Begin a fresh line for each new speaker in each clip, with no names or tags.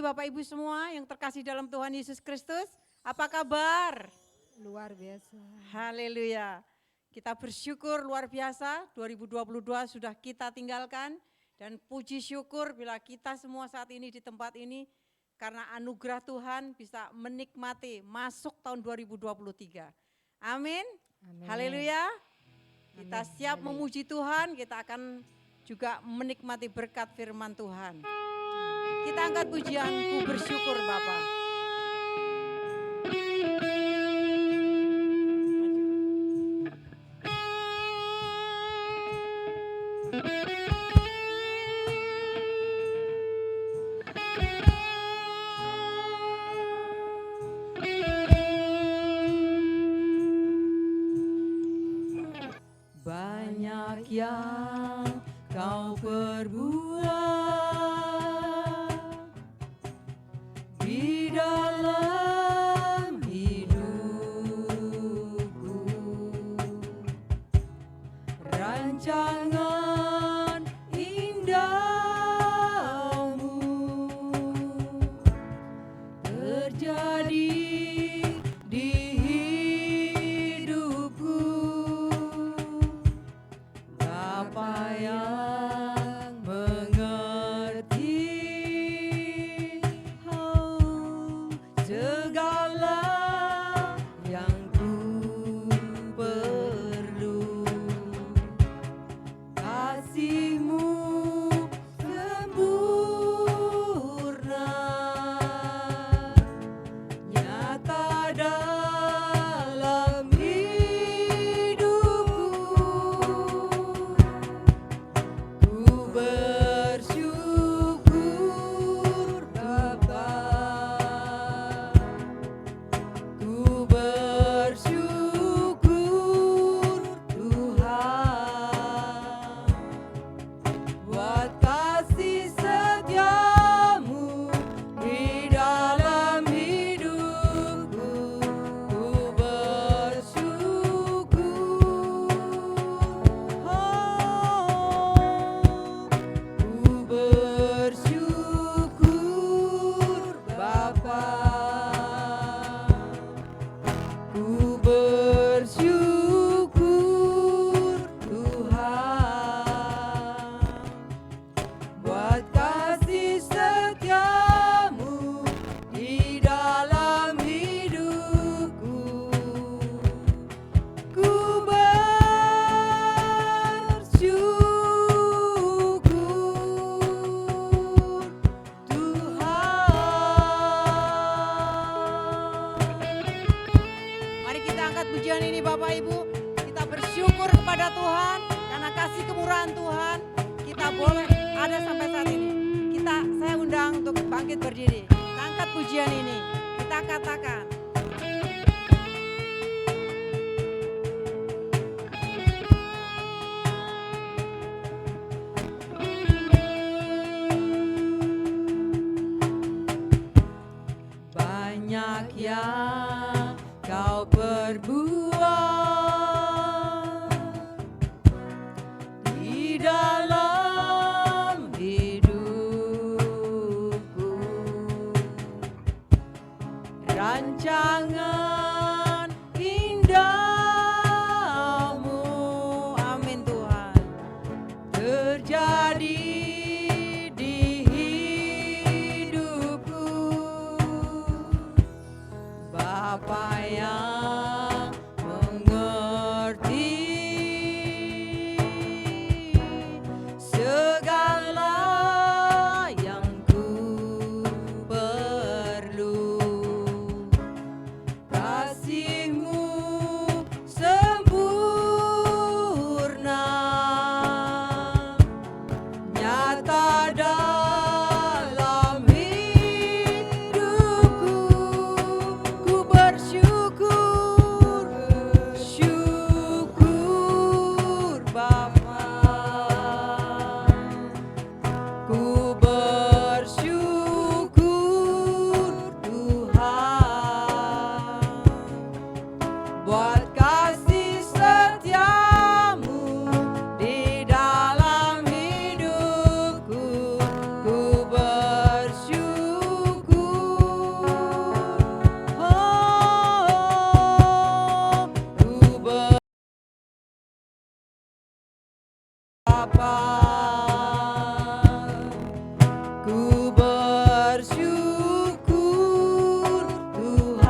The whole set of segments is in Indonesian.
Bapak Ibu semua yang terkasih dalam Tuhan Yesus Kristus. Apa kabar?
Luar biasa.
Haleluya. Kita bersyukur luar biasa 2022 sudah kita tinggalkan. Dan puji syukur bila kita semua saat ini di tempat ini karena anugerah Tuhan bisa menikmati masuk tahun 2023. Amin. Haleluya. Kita siap memuji Tuhan, kita akan juga menikmati berkat firman Tuhan. Kita angkat pujian, ku bersyukur Bapa. Banyak yang kau perbuat di dalam hidupku, rancangan indahmu terjadi di hidupku. Bapa yang mengerti segala yang ku perlu, kasih-Mu sempurna nyata dalam hidupku. Ku bersyukur Bapa, ku bersyukur Tuhan buat kasih setiamu di dalam hidupku. Ku bersyukur, ku bersyukur Bapa, ku bersyukur Tuhan buat kasih setiamu di dalam hidupku. Ku bersyukur Tuhan. Mari kita angkat pujian ini Bapak Ibu. Kita bersyukur kepada Tuhan karena kasih kemurahan Tuhan. Kita boleh ada sampai saat ini. Saya undang untuk bangkit berdiri. Kita angkat pujian ini. Kita katakan. Banyak yang kau perbuat di dalam hidupku, rancangan Bapa. Ku bersyukur Tuhan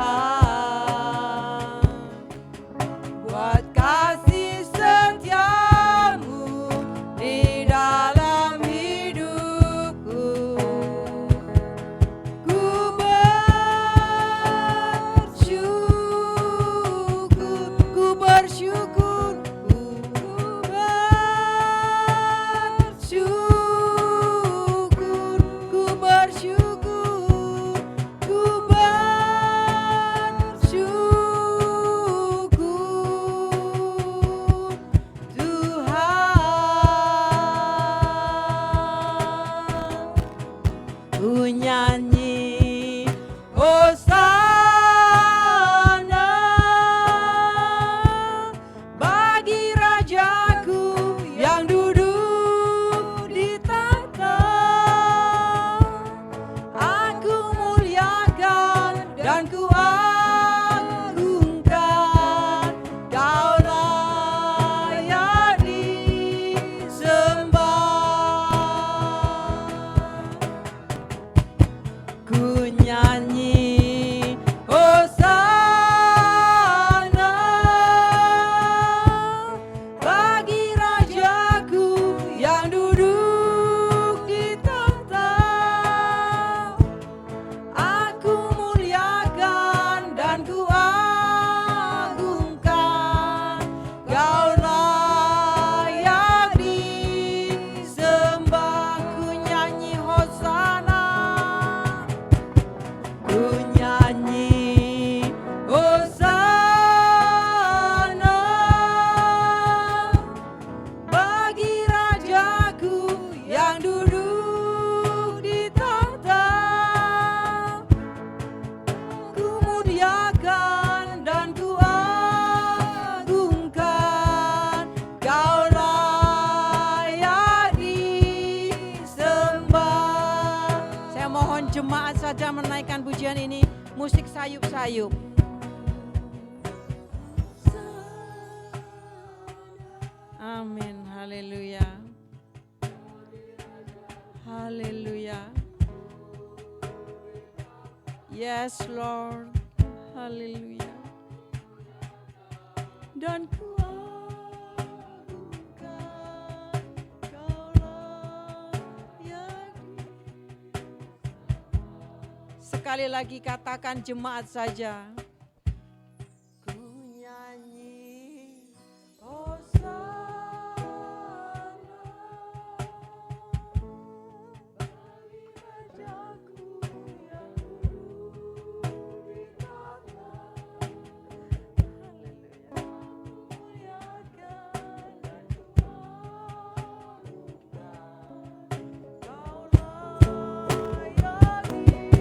buat kasih setiamu di dalam hidupku. Ku bersyukur, Tuhan. Ku nyanyi Hosana bagi Rajaku yang duduk di tahta. Aku muliakan dan ku agungkan, Kau layak disembah. Ku nyanyi Hosana bagi Rajaku yang duduk di tahta. Aku muliakan dan ku agungkan, Kau layak disembah. Ku nyanyi Hosana, ku nyanyi Hosana bagi Rajaku yang duduk di tahta. Ku muliakan dan ku agungkan, Kau layak disembah. Saya mohon jemaat saja menaikkan pujian ini, musik sayup-sayup. Amin, haleluya. Haleluya. Yes Lord, haleluya. Dan ku agungkan, Kau layak. Sekali lagi katakan jemaat saja. Ku nyanyi Hosana bagi Rajaku yang duduk di tahta. Haleluya. Muliakan dan ku agungkan, Kau layak disembah.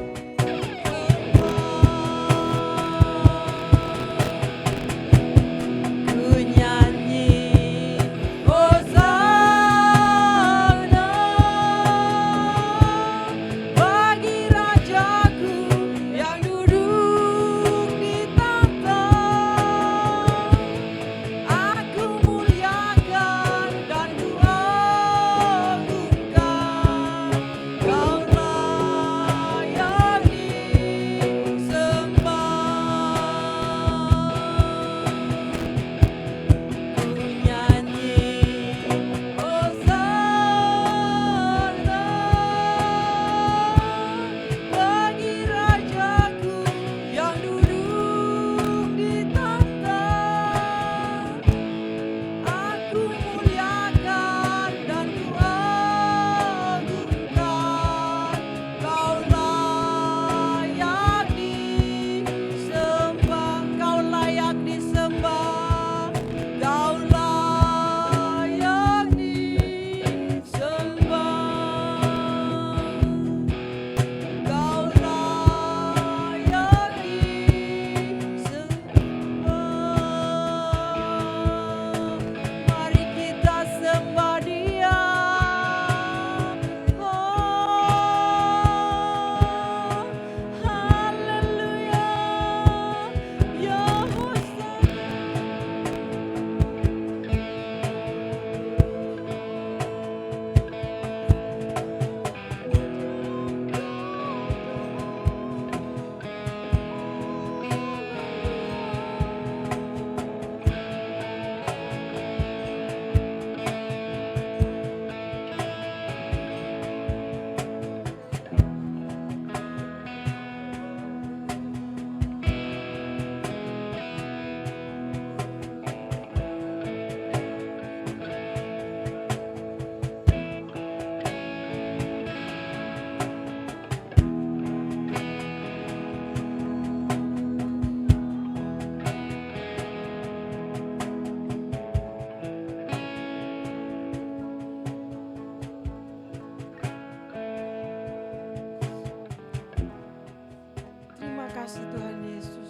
kasih Tuhan Yesus.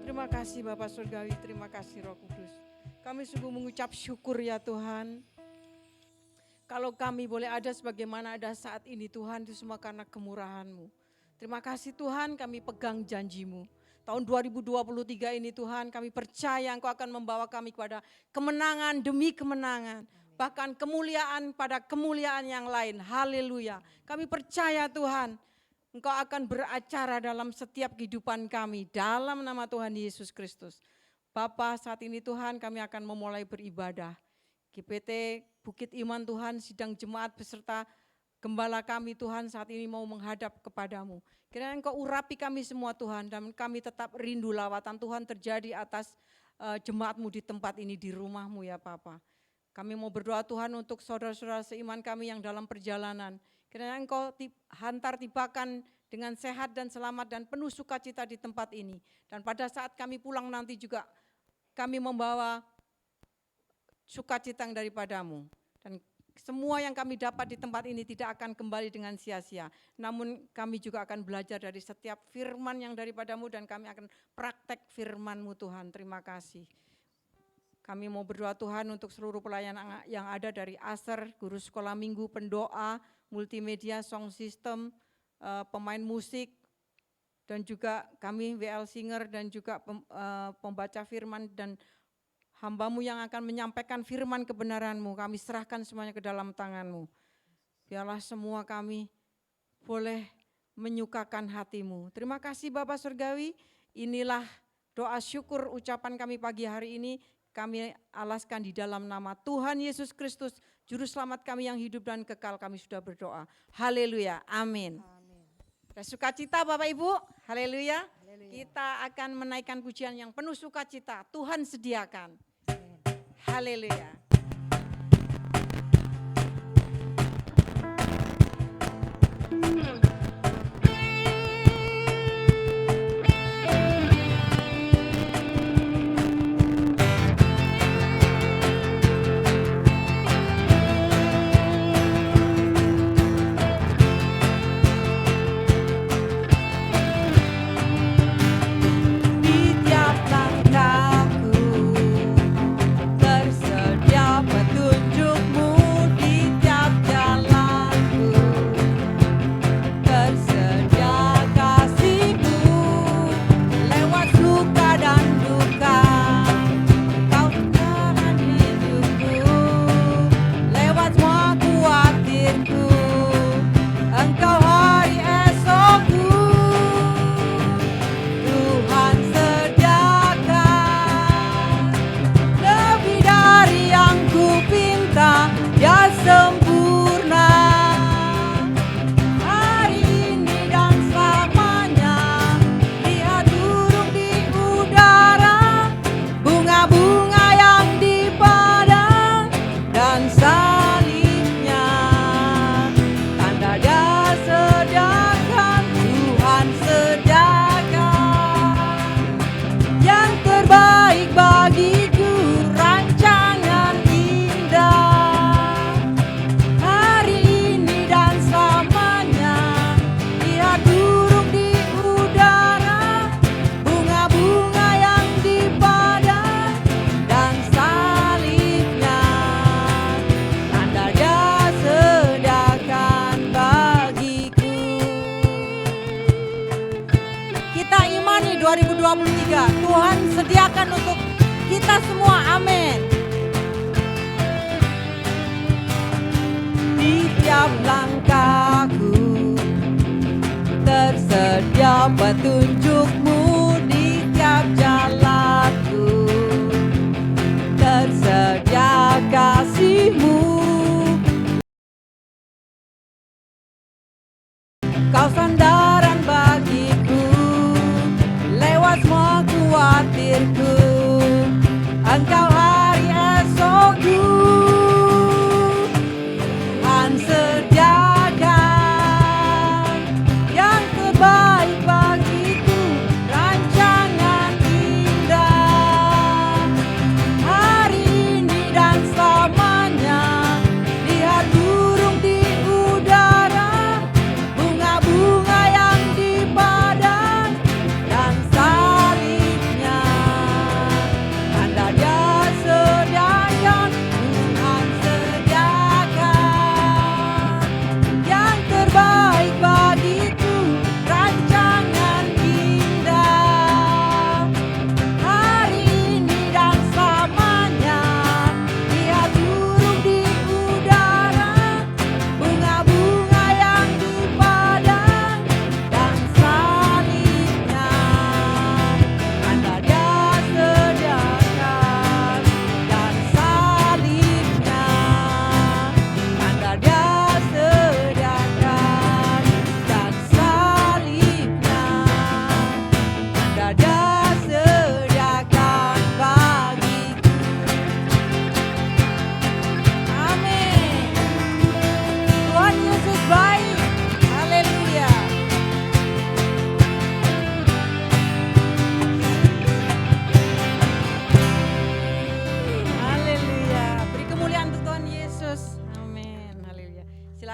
Terima kasih Bapa Surgawi, terima kasih Roh Kudus. Kami sungguh mengucap syukur ya Tuhan. Kalau kami boleh ada sebagaimana ada saat ini Tuhan, itu semua karena kemurahan-Mu. Terima kasih Tuhan, kami pegang janji-Mu. Tahun 2023 ini Tuhan, kami percaya Engkau akan membawa kami kepada kemenangan demi kemenangan. Bahkan kemuliaan pada kemuliaan yang lain. Haleluya. Kami percaya Tuhan, Engkau akan beracara dalam setiap kehidupan kami. Dalam nama Tuhan Yesus Kristus. Bapa, saat ini Tuhan kami akan memulai beribadah. GPT Bukit Iman Tuhan, sidang jemaat beserta gembala kami Tuhan saat ini mau menghadap kepadamu. Kiranya Engkau urapi kami semua Tuhan, dan kami tetap rindu lawatan Tuhan terjadi atas jemaat-Mu di tempat ini, di rumah-Mu ya Bapa. Kami mau berdoa Tuhan untuk saudara-saudara seiman kami yang dalam perjalanan. Kiranya Engkau hantar tibakan dengan sehat dan selamat dan penuh sukacita di tempat ini. Dan pada saat kami pulang nanti juga kami membawa sukacita yang daripada-Mu. Dan semua yang kami dapat di tempat ini tidak akan kembali dengan sia-sia. Namun kami juga akan belajar dari setiap firman yang daripada-Mu dan kami akan praktek firman-Mu Tuhan. Terima kasih. Kami mau berdoa Tuhan untuk seluruh pelayan yang ada dari ASER, guru sekolah minggu, pendoa, multimedia, sound system, pemain musik, dan juga kami WL Singer dan juga pembaca firman dan hamba-Mu yang akan menyampaikan firman kebenaran-Mu, kami serahkan semuanya ke dalam tangan-Mu. Biarlah semua kami boleh menyukakan hati-Mu. Terima kasih Bapa Surgawi, inilah doa syukur ucapan kami pagi hari ini, kami alaskan di dalam nama Tuhan Yesus Kristus, Juru Selamat kami yang hidup dan kekal, kami sudah berdoa. Haleluya, amin. Sukacita Bapak Ibu, haleluya. Kita akan menaikkan pujian yang penuh sukacita, Tuhan sediakan. Haleluya. Tuhan sediakan untuk kita semua, amin. Di tiap langkahku tersedia petunjuk-Mu, di tiap jalanku tersedia kasih-Mu. Kau sandaran bagiku lewat semua khawatirku, Engkau hari esokku. Tuhan sediakan yang terbaik bagiku,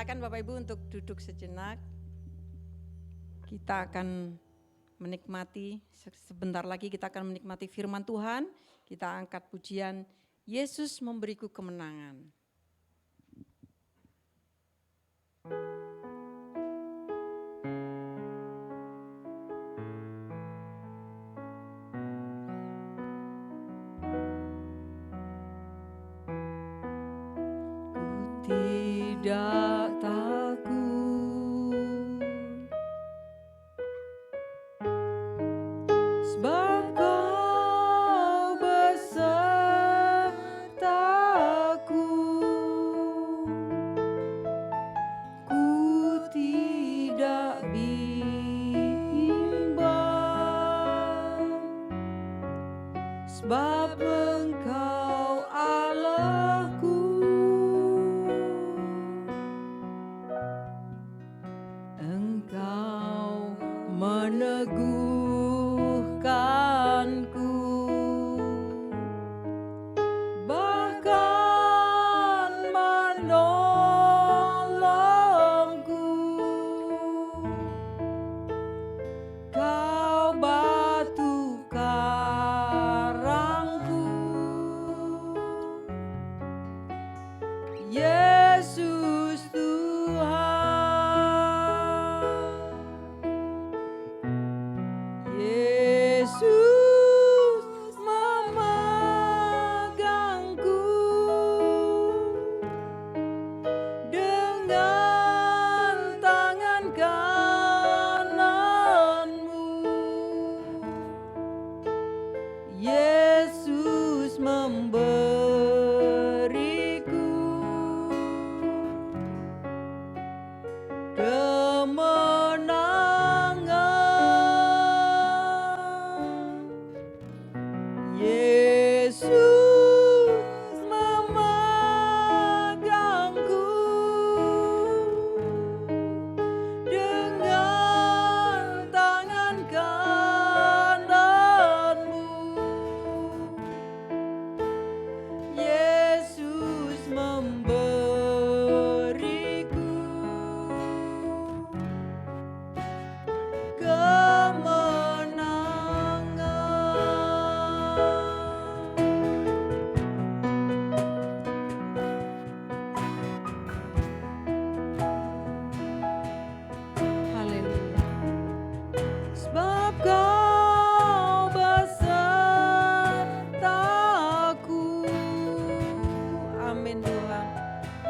silakan Bapak Ibu untuk duduk sejenak. Kita akan menikmati, sebentar lagi kita akan menikmati firman Tuhan. Kita angkat pujian, Yesus memberiku kemenangan. Tidak takut, sebab Kau besertaku. Ku tidak bimbang, sebab Engkau Allahku. Engkau meneguhkanku, bahkan menolongku. Kau batu karangku, Yesus Tuhan. Yesus memegangku dengan tangan kananmu. Yesus memberiku kemenangan. Yesus memegangku dengan tangan kananmu. Yesus memberiku kemenangan. Haleluya. Sebab Kau besertaku. Amin Tuhan.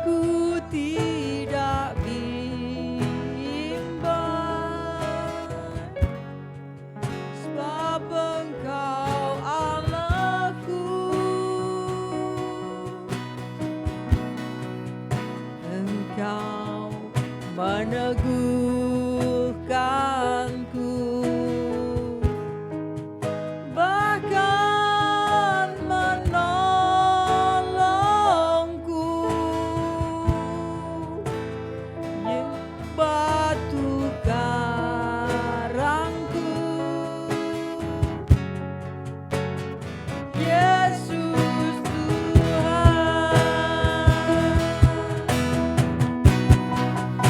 Ku tidak bimbang, sebab Engkau Allahku. Engkau meneguhkanku, bahkan menolongku. Batu karangku, Yesus Tuhan.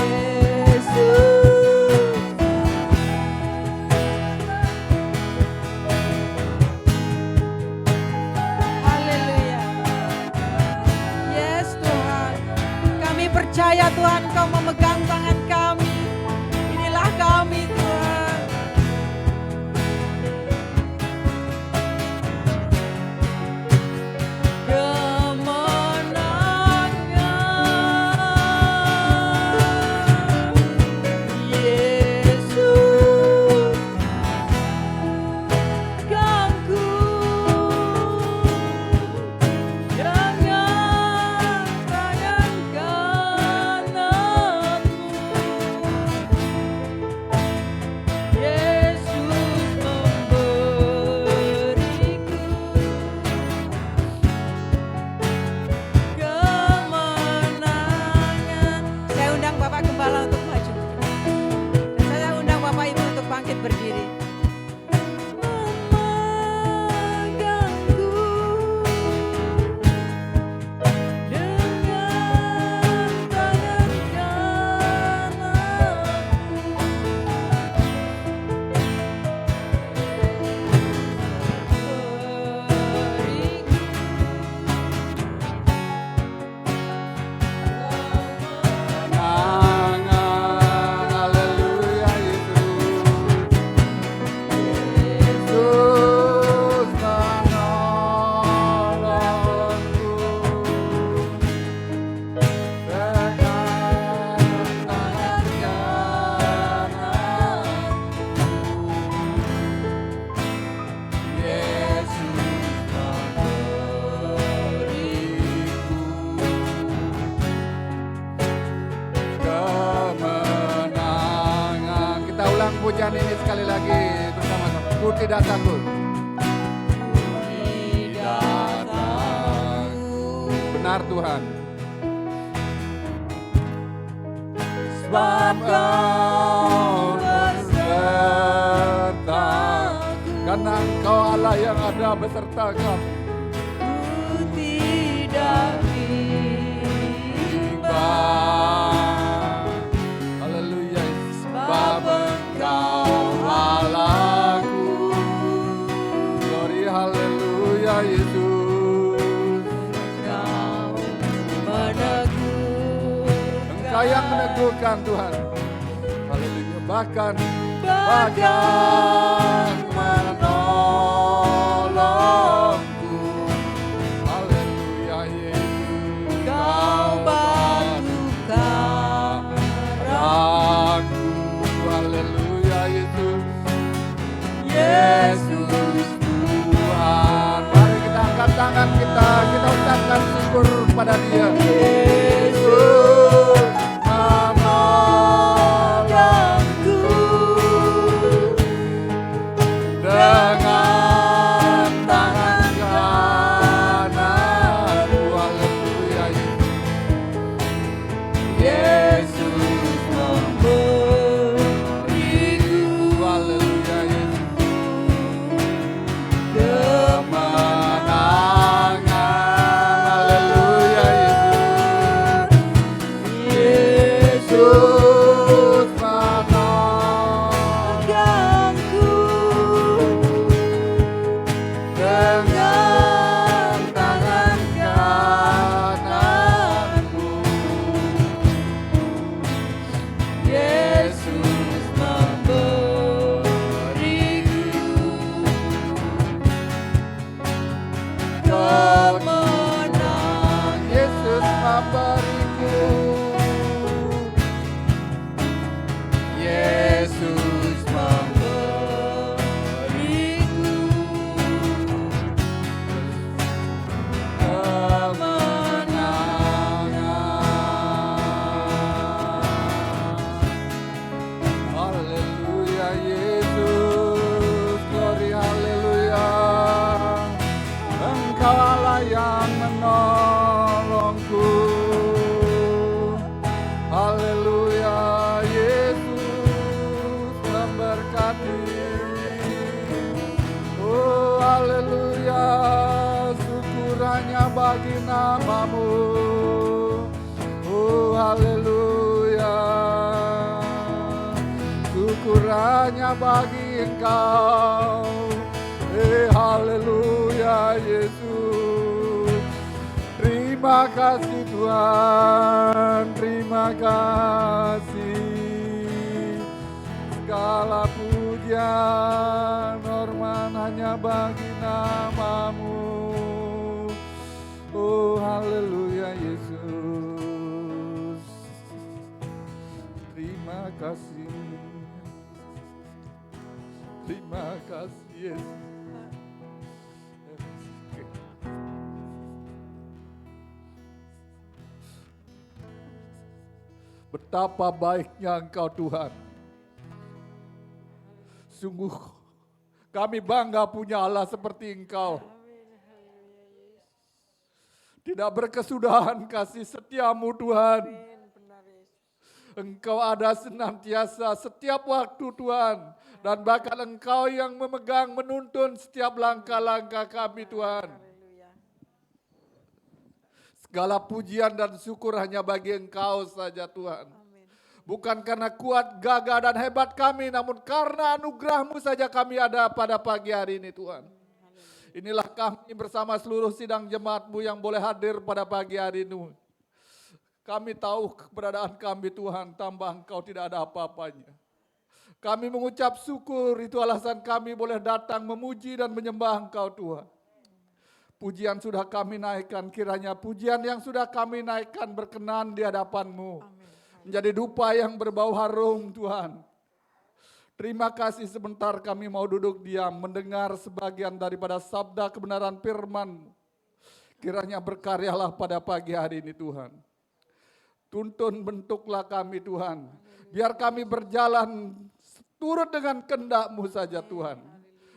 Yesus, haleluya. Yes Tuhan, kami percaya Tuhan Kau memegang tangan kami. Inilah kami Tuhan. Kemenangan. Yesus ganggu dengan tangan kananmu.
pujian ini sekali lagi bersama-sama. Ku tidak takut. Benar Tuhan. Sebab Engkau beserta, karena Engkau Allah yang ada beserta kami.
Ku tidak
bimbang. Haleluya. Sebab Engkau Allahku. Glory haleluya Yesus. Engkau yang meneguhkan Tuhan. Haleluya. Bahkan menolongku. Haleluya Yesus. Kau batu karangku. Haleluya Yesus. Yesus Tuhan. Mari kita angkat tangan kita ucapkan syukur pada Dia. Yesus menolongku dengan tangan kananku. Haleluya Yesus memberiku. Haleluya kemenangan. Haleluya Yesus menolongku dengan tangan kananmu. Yesus memberiku kemenangan. Yesus memberiku. Yesus memberiku kemenangan. Haleluya Yesus. Glory haleluya. Engkau Allah yang menolongku. Haleluya Yesus memberkati. Oh haleluya, syukur hanya bagi nama-Mu. Oh haleluya, syukur hanya bagi Engkau. Haleluya Yesus. Terima kasih Tuhan, terima kasih. Segala pujian, hormat hanya bagi nama-Mu. Oh haleluya Yesus. Terima kasih. Terima kasih Yesus. Betapa baiknya Engkau Tuhan. Sungguh kami bangga punya Allah seperti Engkau. Tidak berkesudahan kasih setiamu Tuhan. Engkau ada senantiasa setiap waktu Tuhan. Dan bahkan Engkau yang memegang menuntun setiap langkah-langkah kami Tuhan. Segala pujian dan syukur hanya bagi Engkau saja Tuhan. Bukan karena kuat, gagah dan hebat kami, namun karena anugerah-Mu saja kami ada pada pagi hari ini Tuhan. Inilah kami bersama seluruh sidang jemaat-Mu yang boleh hadir pada pagi hari ini. Kami tahu keberadaan kami Tuhan, tanpa Engkau tidak ada apa-apanya. Kami mengucap syukur, itu alasan kami boleh datang memuji dan menyembah Engkau Tuhan. Pujian sudah kami naikkan, kiranya pujian yang sudah kami naikkan berkenan di hadapan-Mu. Menjadi dupa yang berbau harum Tuhan. Terima kasih sebentar kami mau duduk diam, mendengar sebagian daripada sabda kebenaran firman-Mu. Kiranya berkaryalah pada pagi hari ini Tuhan. Tuntun bentuklah kami Tuhan. Biar kami berjalan turut dengan kehendak-Mu saja Tuhan.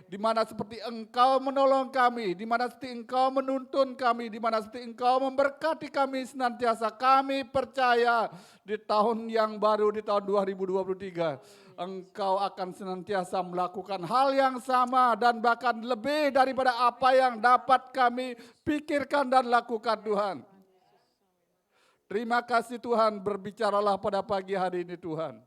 Di mana seperti Engkau menolong kami, di mana seperti Engkau menuntun kami, di mana seperti Engkau memberkati kami senantiasa. Kami percaya di tahun yang baru, di tahun 2023, Engkau akan senantiasa melakukan hal yang sama dan bahkan lebih daripada apa yang dapat kami pikirkan dan lakukan Tuhan. Terima kasih Tuhan, berbicaralah pada pagi hari ini Tuhan.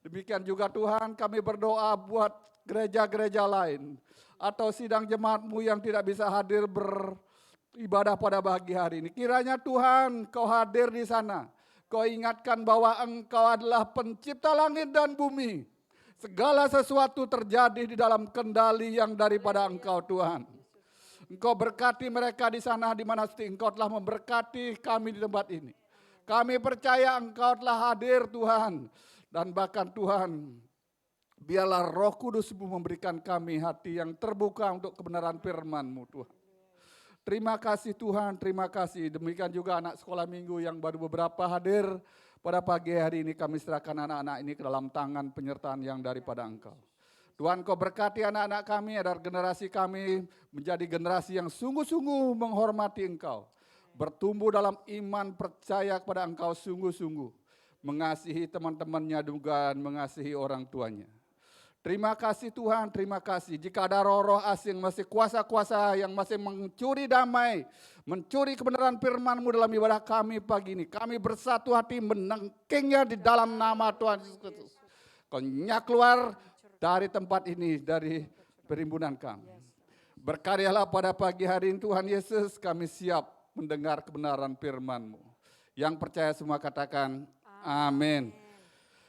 Demikian juga Tuhan, kami berdoa buat gereja-gereja lain atau sidang jemaat-Mu yang tidak bisa hadir beribadah pada pagi hari ini. Kiranya Tuhan Kau hadir di sana. Kau ingatkan bahwa Engkau adalah pencipta langit dan bumi. Segala sesuatu terjadi di dalam kendali yang daripada Engkau Tuhan. Engkau berkati mereka di sana di mana Engkau telah memberkati kami di tempat ini. Kami percaya Engkau telah hadir Tuhan. Dan bahkan Tuhan, biarlah Roh Kudus-Mu memberikan kami hati yang terbuka untuk kebenaran firman-Mu Tuhan. Terima kasih Tuhan, terima kasih. Demikian juga anak sekolah minggu yang baru beberapa hadir pada pagi hari ini, kami serahkan anak-anak ini ke dalam tangan penyertaan yang daripada Engkau. Tuhan Kau berkati anak-anak kami agar generasi kami menjadi generasi yang sungguh-sungguh menghormati Engkau. Bertumbuh dalam iman percaya kepada Engkau sungguh-sungguh. Mengasihi teman-temannya juga mengasihi orang tuanya. Terima kasih Tuhan, terima kasih. Jika ada roh-roh asing, masih kuasa-kuasa yang masih mencuri damai, mencuri kebenaran firman-Mu dalam ibadah kami pagi ini, kami bersatu hati menengkingnya di dalam nama Tuhan Yesus Kristus. Kau nyak keluar dari tempat ini, dari perimbunan kami. Berkaryalah pada pagi hari ini Tuhan Yesus, kami siap mendengar kebenaran firman-Mu. Yang percaya semua katakan amin.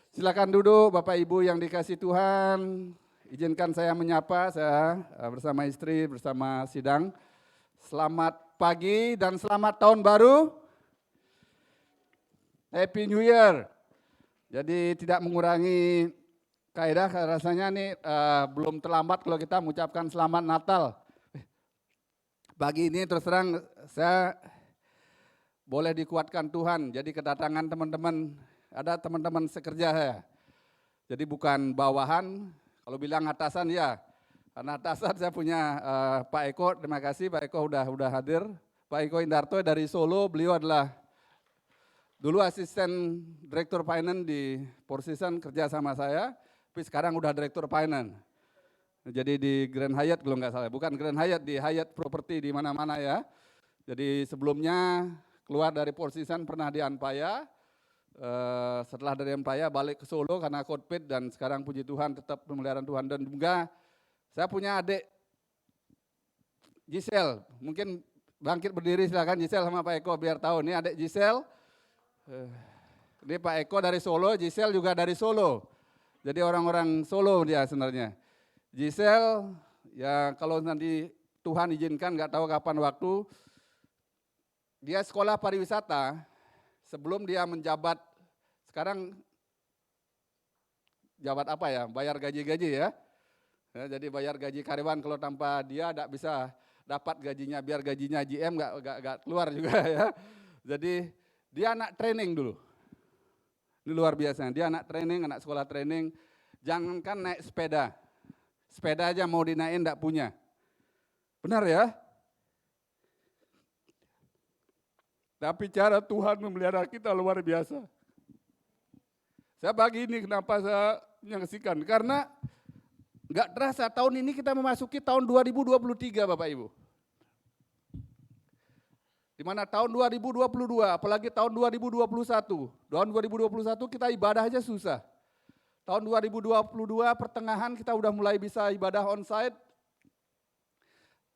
Silakan duduk Bapak Ibu yang dikasih Tuhan. Izinkan saya menyapa, saya bersama istri, bersama sidang. Selamat pagi dan selamat tahun baru. Happy New Year. Jadi tidak mengurangi kaidah, rasanya nih belum terlambat kalau kita mengucapkan selamat Natal. Pagi ini terus terang saya boleh dikuatkan Tuhan, jadi kedatangan teman-teman, ada teman-teman sekerja saya. Jadi bukan bawahan, kalau bilang atasan ya. Karena atasan saya punya Pak Eko, terima kasih Pak Eko udah hadir. Pak Eko Indarto dari Solo, beliau adalah dulu asisten direktur finance di Four Seasons kerja sama saya, tapi sekarang udah direktur finance. Jadi di Grand Hyatt kalau nggak salah, bukan Grand Hyatt, di Hyatt Property di mana-mana ya. Jadi sebelumnya keluar dari Four Seasons pernah di Anpaya, setelah dari Anpaya balik ke Solo karena COVID dan sekarang puji Tuhan tetap pemeliharaan Tuhan. Dan juga saya punya adik Giselle, mungkin bangkit berdiri silakan Giselle sama Pak Eko biar tahu. Ini adik Giselle, ini Pak Eko dari Solo, Giselle juga dari Solo. Jadi orang-orang Solo dia sebenarnya. Giselle ya kalau nanti Tuhan izinkan nggak tahu kapan waktu, dia sekolah pariwisata sebelum dia menjabat, sekarang jabat apa ya, bayar gaji-gaji ya. Jadi bayar gaji karyawan, kalau tanpa dia tidak bisa dapat gajinya, biar gajinya GM nggak keluar juga ya. Jadi dia anak training dulu, ini luar biasa, dia anak training, anak sekolah training, jangankan naik sepeda, sepeda aja mau dinaikin tidak punya, benar ya? Tapi cara Tuhan memelihara kita luar biasa. Saya pagi ini kenapa saya menyaksikan, karena nggak terasa tahun ini kita memasuki tahun 2023 Bapak Ibu. Di mana tahun 2022, apalagi tahun 2021. Tahun 2021 kita ibadah aja susah. Tahun 2022 pertengahan kita udah mulai bisa ibadah onsite.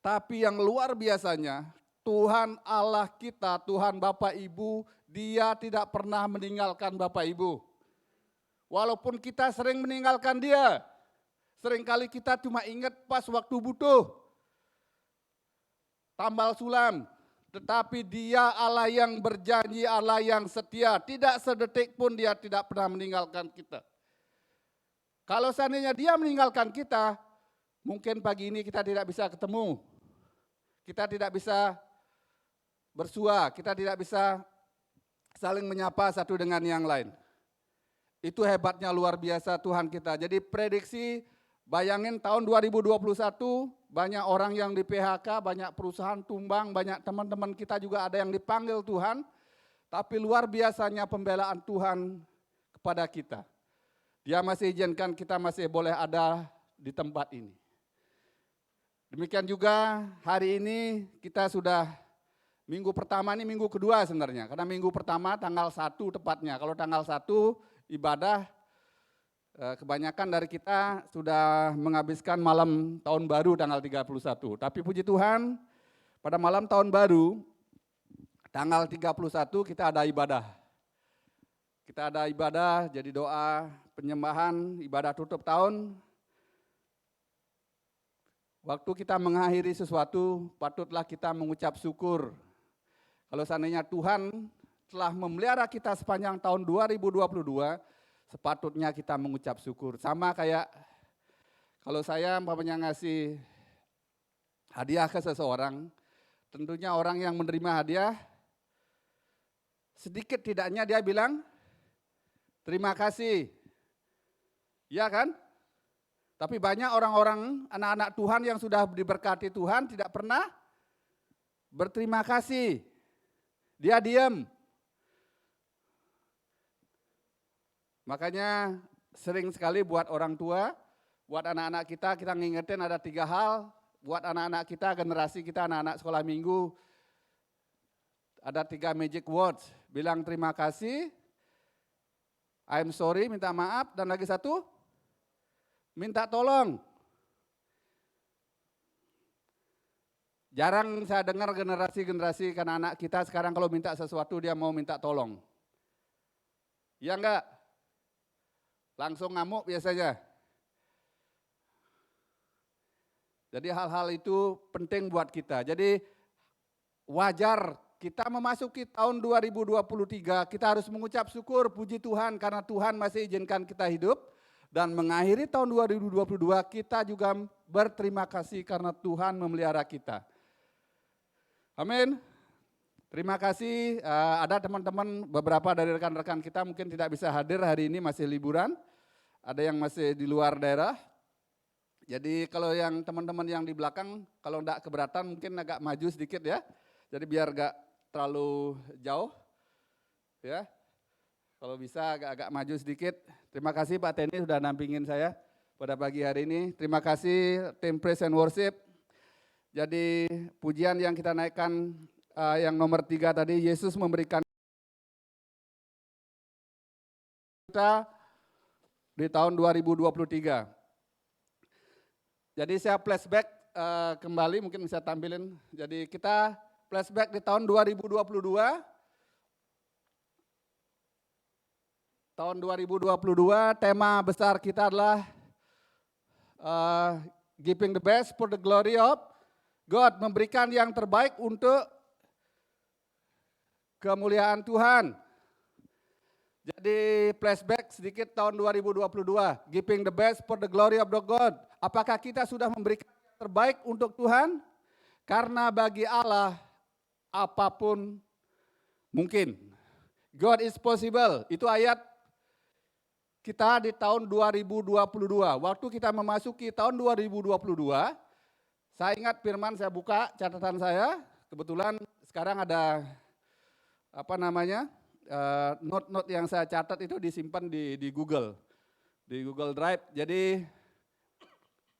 Tapi yang luar biasanya, Tuhan Allah kita, Tuhan Bapak Ibu, Dia tidak pernah meninggalkan Bapak Ibu. Walaupun kita sering meninggalkan Dia, seringkali kita cuma ingat pas waktu butuh, tambal sulam. Tetapi Dia Allah yang berjanji, Allah yang setia, tidak sedetik pun Dia tidak pernah meninggalkan kita. Kalau seandainya Dia meninggalkan kita, mungkin pagi ini kita tidak bisa ketemu, kita tidak bisa bersua, kita tidak bisa saling menyapa satu dengan yang lain. Itu hebatnya luar biasa Tuhan kita. Jadi prediksi, bayangin tahun 2021 banyak orang yang di PHK, banyak perusahaan tumbang, banyak teman-teman kita juga ada yang dipanggil Tuhan. Tapi luar biasanya pembelaan Tuhan kepada kita. Dia masih izinkan kita masih boleh ada di tempat ini. Demikian juga hari ini kita sudah minggu pertama ini minggu kedua sebenarnya. Karena minggu pertama tanggal 1 tepatnya. Kalau tanggal 1 ibadah kebanyakan dari kita sudah menghabiskan malam tahun baru tanggal 31. Tapi puji Tuhan pada malam tahun baru tanggal 31 kita ada ibadah. Kita ada ibadah jadi doa penyembahan, ibadah tutup tahun. Waktu kita mengakhiri sesuatu patutlah kita mengucap syukur. Kalau seandainya Tuhan telah memelihara kita sepanjang tahun 2022, sepatutnya kita mengucap syukur. Sama kayak kalau saya umpamanya ngasih hadiah ke seseorang, tentunya orang yang menerima hadiah, sedikit tidaknya dia bilang, terima kasih. Ya kan? Tapi banyak orang-orang, anak-anak Tuhan yang sudah diberkati Tuhan tidak pernah berterima kasih. Dia diam. Makanya sering sekali buat orang tua, buat anak-anak kita ngingetin ada 3 hal. Buat anak-anak kita, generasi kita, anak-anak sekolah minggu, ada 3 magic words. Bilang terima kasih, I'm sorry, minta maaf, dan lagi satu, minta tolong. Jarang saya dengar generasi-generasi kan anak kita sekarang kalau minta sesuatu dia mau minta tolong. Ya enggak? Langsung ngamuk biasanya. Jadi hal-hal itu penting buat kita. Jadi wajar kita memasuki tahun 2023, kita harus mengucap syukur, puji Tuhan karena Tuhan masih izinkan kita hidup. Dan mengakhiri tahun 2022 kita juga berterima kasih karena Tuhan memelihara kita. Amin. Terima kasih, ada teman-teman beberapa dari rekan-rekan kita mungkin tidak bisa hadir hari ini masih liburan. Ada yang masih di luar daerah. Jadi kalau yang teman-teman yang di belakang kalau enggak keberatan mungkin agak maju sedikit ya. Jadi biar enggak terlalu jauh. Ya. Kalau bisa agak-agak maju sedikit. Terima kasih Pak Teni sudah nampingin saya pada pagi hari ini. Terima kasih tim Praise and Worship. Jadi pujian yang kita naikkan yang nomor 3 tadi, Yesus memberikan kita di tahun 2023. Jadi saya flashback kembali, mungkin bisa tampilin. Jadi kita flashback di tahun 2022. Tahun 2022 tema besar kita adalah giving the best for the glory of God, memberikan yang terbaik untuk kemuliaan Tuhan. Jadi flashback sedikit tahun 2022, giving the best for the glory of the God. Apakah kita sudah memberikan yang terbaik untuk Tuhan? Karena bagi Allah apapun mungkin. God is possible, itu ayat kita di tahun 2022. Waktu kita memasuki tahun 2022, saya ingat firman, saya buka catatan saya, kebetulan sekarang ada note-note yang saya catat itu disimpan di Google Drive. Jadi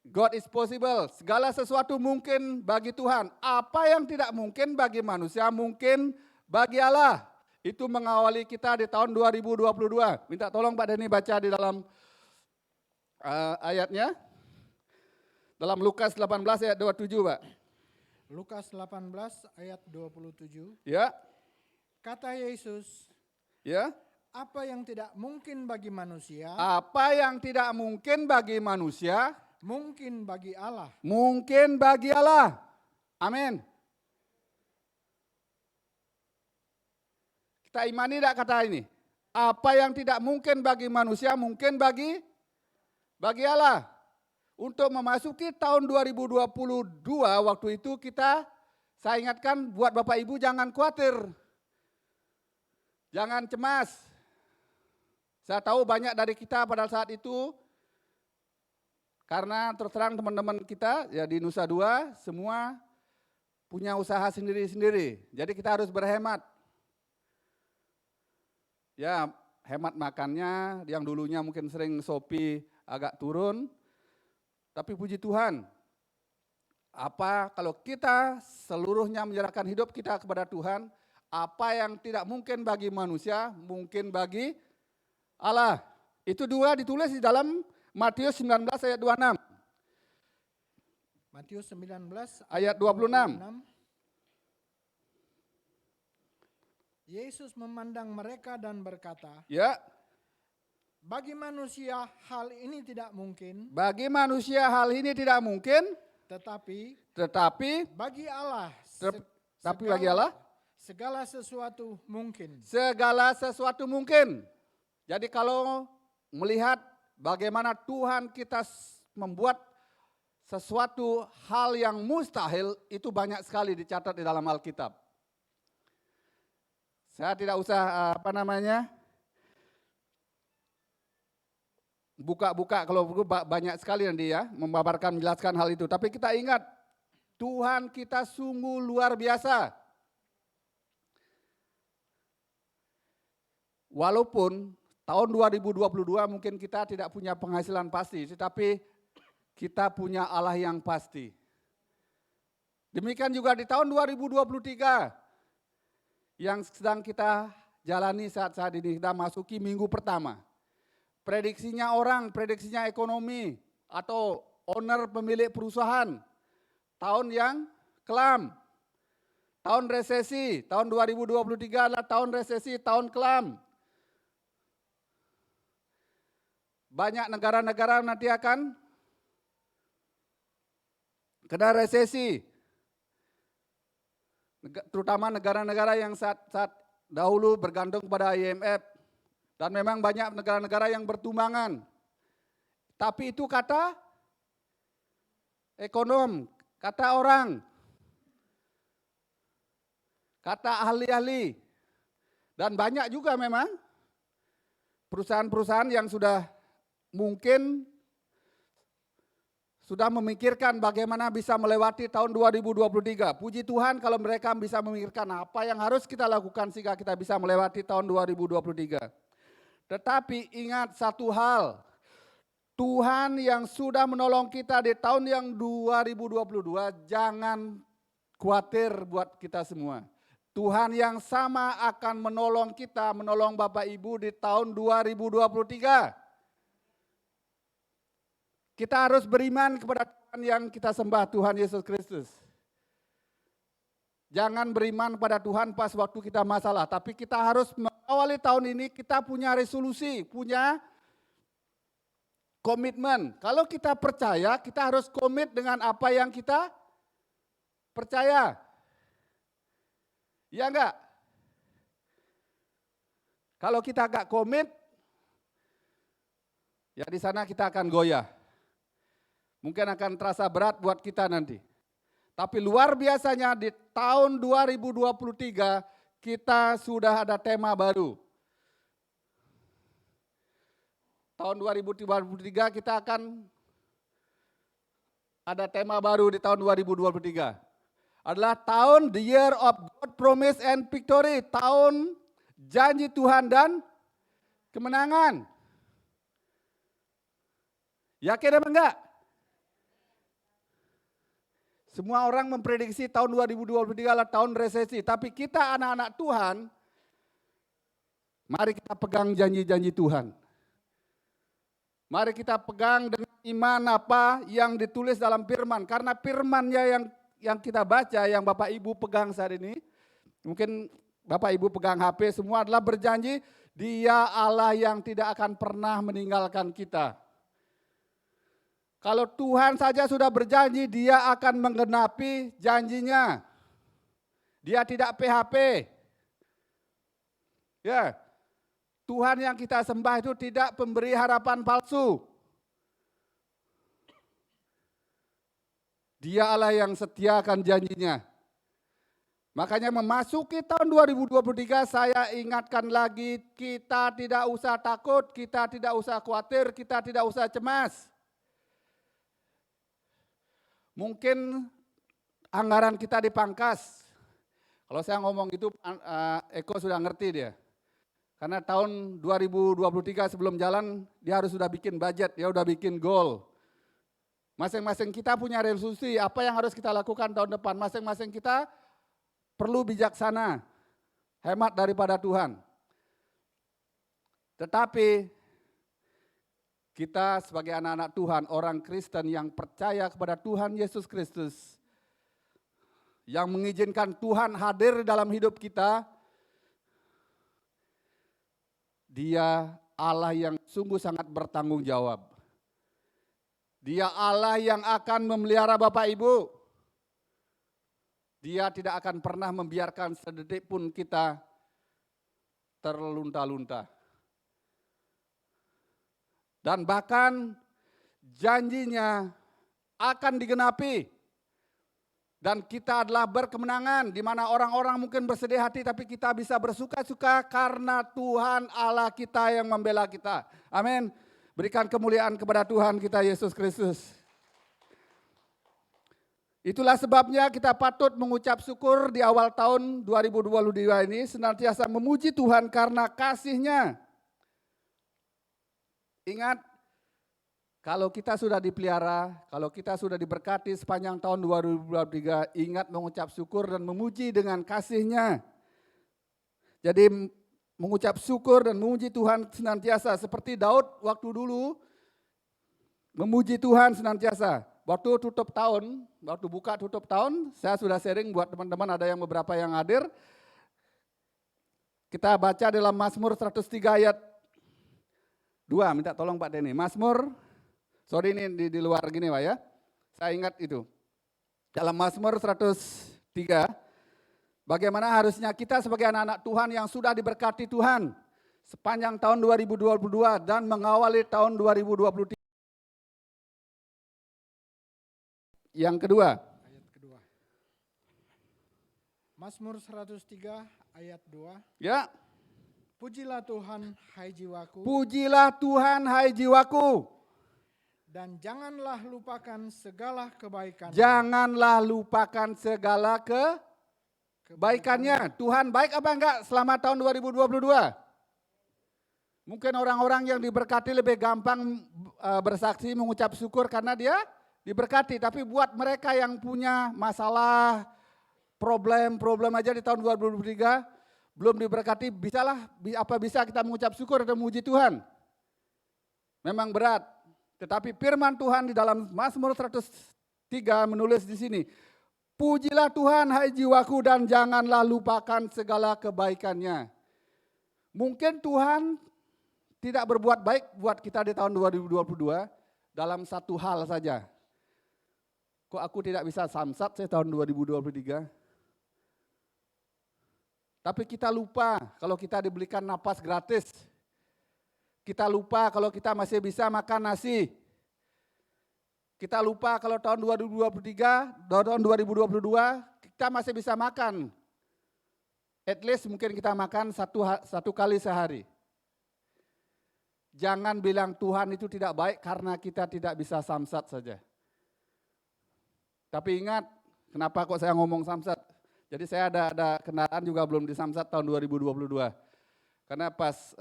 God is possible, segala sesuatu mungkin bagi Tuhan. Apa yang tidak mungkin bagi manusia mungkin bagi Allah. Itu mengawali kita di tahun 2022. Minta tolong Pak Denny baca di dalam ayatnya. Dalam Lukas 18 ayat 27 Pak.
Lukas 18 ayat 27.
Ya.
Kata Yesus,
Ya.
apa yang tidak mungkin bagi manusia,
Apa yang tidak mungkin bagi manusia,
mungkin bagi Allah.
mungkin bagi Allah. Amin. Kita imani tidak kata ini? Apa yang tidak mungkin bagi manusia, mungkin bagi Allah. Untuk memasuki tahun 2022, waktu itu saya ingatkan buat Bapak Ibu jangan khawatir. Jangan cemas. Saya tahu banyak dari kita pada saat itu, karena terus terang teman-teman kita ya di Nusa Dua semua punya usaha sendiri-sendiri. Jadi kita harus berhemat. Ya, hemat makannya, yang dulunya mungkin sering Shopee agak turun. Tapi puji Tuhan, apa kalau kita seluruhnya menyerahkan hidup kita kepada Tuhan, apa yang tidak mungkin bagi manusia, mungkin bagi Allah. Itu dua ditulis di dalam Matius 19 ayat 26.
Matius 19
Ayat 26.
Yesus memandang mereka dan berkata,
Ya,
bagi manusia hal ini tidak mungkin,
bagi manusia hal ini tidak mungkin,
tetapi bagi Allah,
bagi Allah
segala sesuatu mungkin.
segala sesuatu mungkin. Jadi kalau melihat bagaimana Tuhan kita membuat sesuatu hal yang mustahil, itu banyak sekali dicatat di dalam Alkitab. Saya tidak usah buka-buka, kalau banyak sekali nanti ya membabarkan, menjelaskan hal itu. Tapi kita ingat, Tuhan kita sungguh luar biasa. Walaupun tahun 2022 mungkin kita tidak punya penghasilan pasti, tetapi kita punya Allah yang pasti. Demikian juga di tahun 2023 yang sedang kita jalani saat-saat ini, kita masuki minggu pertama. Prediksinya orang, prediksinya ekonomi atau owner pemilik perusahaan, tahun yang kelam, tahun resesi, tahun 2023 adalah tahun resesi, tahun kelam. Banyak negara-negara nanti akan kena resesi, terutama negara-negara yang saat dahulu bergantung pada IMF. Dan memang banyak negara-negara yang bertumbangan. Tapi itu kata ekonom, kata orang, kata ahli-ahli. Dan banyak juga memang perusahaan-perusahaan yang sudah mungkin sudah memikirkan bagaimana bisa melewati tahun 2023. Puji Tuhan kalau mereka bisa memikirkan apa yang harus kita lakukan sehingga kita bisa melewati tahun 2023. Tetapi ingat satu hal, Tuhan yang sudah menolong kita di tahun yang 2022, jangan khawatir buat kita semua. Tuhan yang sama akan menolong kita, menolong Bapak Ibu di tahun 2023. Kita harus beriman kepada Tuhan yang kita sembah, Tuhan Yesus Kristus. Jangan beriman pada Tuhan pas waktu kita masalah, tapi kita harus mengawali tahun ini, kita punya resolusi, punya komitmen. Kalau kita percaya, kita harus komit dengan apa yang kita percaya. Ya enggak? Kalau kita enggak komit, ya di sana kita akan goyah. Mungkin akan terasa berat buat kita nanti. Tapi luar biasanya di tahun 2023 kita sudah ada tema baru. Tahun 2023 kita akan ada tema baru di tahun 2023. Adalah tahun the year of God promise and victory. Tahun janji Tuhan dan kemenangan. Yakin apa enggak? Semua orang memprediksi tahun 2023 adalah tahun resesi. Tapi kita anak-anak Tuhan, mari kita pegang janji-janji Tuhan. Mari kita pegang dengan iman apa yang ditulis dalam firman. Karena firmannya yang kita baca, yang Bapak Ibu pegang saat ini, mungkin Bapak Ibu pegang HP, semua adalah berjanji, Dia Allah yang tidak akan pernah meninggalkan kita. Kalau Tuhan saja sudah berjanji, Dia akan menggenapi janjinya. Dia tidak PHP. Ya, Tuhan yang kita sembah itu tidak pemberi harapan palsu. Dia Allah yang setia akan janjinya. Makanya memasuki tahun 2023 saya ingatkan lagi, kita tidak usah takut, kita tidak usah khawatir, kita tidak usah cemas. Mungkin anggaran kita dipangkas. Kalau saya ngomong itu Eko sudah ngerti dia. Karena tahun 2023 sebelum jalan dia harus sudah bikin budget, dia udah bikin goal. Masing-masing kita punya resolusi, apa yang harus kita lakukan tahun depan. Masing-masing kita perlu bijaksana, hemat daripada Tuhan. Tetapi kita sebagai anak-anak Tuhan, orang Kristen yang percaya kepada Tuhan Yesus Kristus, yang mengizinkan Tuhan hadir dalam hidup kita, Dia Allah yang sungguh sangat bertanggung jawab. Dia Allah yang akan memelihara Bapak Ibu. Dia tidak akan pernah membiarkan sedetik pun kita terlunta-lunta. Dan bahkan janjinya akan digenapi. Dan kita adalah berkemenangan, di mana orang-orang mungkin bersedih hati, tapi kita bisa bersuka-suka karena Tuhan Allah kita yang membela kita. Amin. Berikan kemuliaan kepada Tuhan kita Yesus Kristus. Itulah sebabnya kita patut mengucap syukur di awal tahun 2022 ini, senantiasa memuji Tuhan karena kasih-Nya. Ingat, kalau kita sudah dipelihara, kalau kita sudah diberkati sepanjang tahun 2023, ingat mengucap syukur dan memuji dengan kasih-Nya. Jadi mengucap syukur dan memuji Tuhan senantiasa, seperti Daud waktu dulu memuji Tuhan senantiasa. Waktu tutup tahun, waktu buka tutup tahun, saya sudah sharing buat teman-teman, ada yang beberapa yang hadir. Kita baca dalam Mazmur 103 ayat 2, minta tolong Pak Denny. Mazmur, sorry ini di luar gini Pak ya, saya ingat itu. Dalam Mazmur 103, bagaimana harusnya kita sebagai anak-anak Tuhan yang sudah diberkati Tuhan sepanjang tahun 2022 dan mengawali tahun 2023. Yang kedua.
Ayat kedua. Mazmur 103 ayat 2.
Ya.
Pujilah Tuhan hai jiwaku.
Pujilah Tuhan hai jiwaku.
Dan janganlah lupakan segala kebaikan.
Janganlah lupakan segala kebaikannya. Tuhan baik apa enggak selama tahun 2022? Mungkin orang-orang yang diberkati lebih gampang bersaksi mengucap syukur karena dia diberkati. Tapi buat mereka yang punya masalah, problem aja di tahun 2023, belum diberkati, bisa kita mengucap syukur dan memuji Tuhan? Memang berat. Tetapi firman Tuhan di dalam Mazmur 103 menulis di sini, pujilah Tuhan hai jiwaku dan janganlah lupakan segala kebaikannya. Mungkin Tuhan tidak berbuat baik buat kita di tahun 2022 dalam satu hal saja. Kok aku tidak bisa samsat saya tahun 2023? Tapi kita lupa kalau kita dibelikan napas gratis. Kita lupa kalau kita masih bisa makan nasi. Kita lupa kalau tahun 2023, tahun 2022 kita masih bisa makan. At least mungkin kita makan satu kali sehari. Jangan bilang Tuhan itu tidak baik karena kita tidak bisa samsat saja. Tapi ingat, kenapa kok saya ngomong samsat? Jadi saya ada kendaraan juga belum disamsat tahun 2022. Karena pas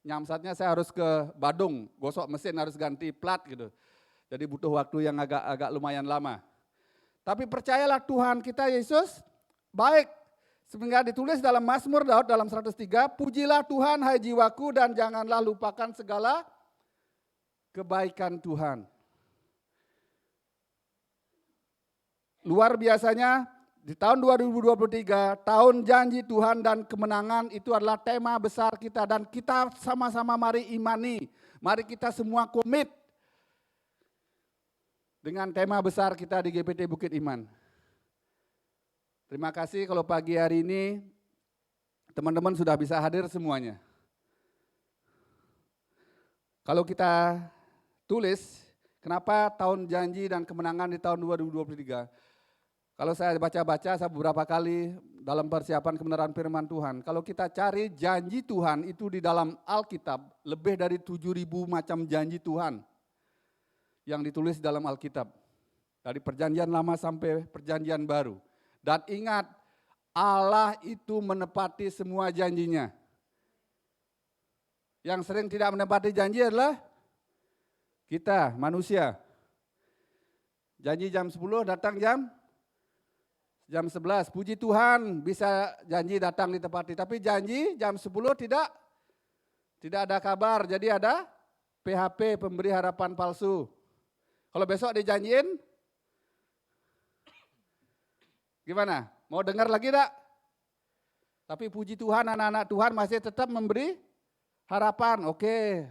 nyamsatnya saya harus ke Badung, gosok mesin harus ganti plat gitu. Jadi butuh waktu yang agak lumayan lama. Tapi percayalah Tuhan kita Yesus baik. Sehingga ditulis dalam Mazmur Daud dalam 103, pujilah Tuhan hai jiwaku dan janganlah lupakan segala kebaikan Tuhan. Luar biasanya di tahun 2023, tahun janji Tuhan dan kemenangan itu adalah tema besar kita. Dan kita sama-sama mari imani, mari kita semua komit dengan tema besar kita di GPT Bukit Iman. Terima kasih kalau pagi hari ini teman-teman sudah bisa hadir semuanya. Kalau kita tulis, kenapa tahun janji dan kemenangan di tahun 2023?
Kalau saya baca-baca saya beberapa kali dalam persiapan kebenaran firman Tuhan, kalau kita cari janji Tuhan itu di dalam Alkitab, lebih dari 7.000 macam janji Tuhan yang ditulis dalam Alkitab. Dari perjanjian lama sampai perjanjian baru. Dan ingat, Allah itu menepati semua janjinya. Yang sering tidak menepati janji adalah kita, manusia. Janji jam 10, datang jam 11. Puji Tuhan bisa janji datang ditepati. Tapi janji jam 10 tidak ada kabar. Jadi ada PHP, pemberi harapan palsu. Kalau besok dijanjiin, gimana? Mau dengar lagi enggak? Tapi puji Tuhan, anak-anak Tuhan masih tetap memberi harapan. Oke,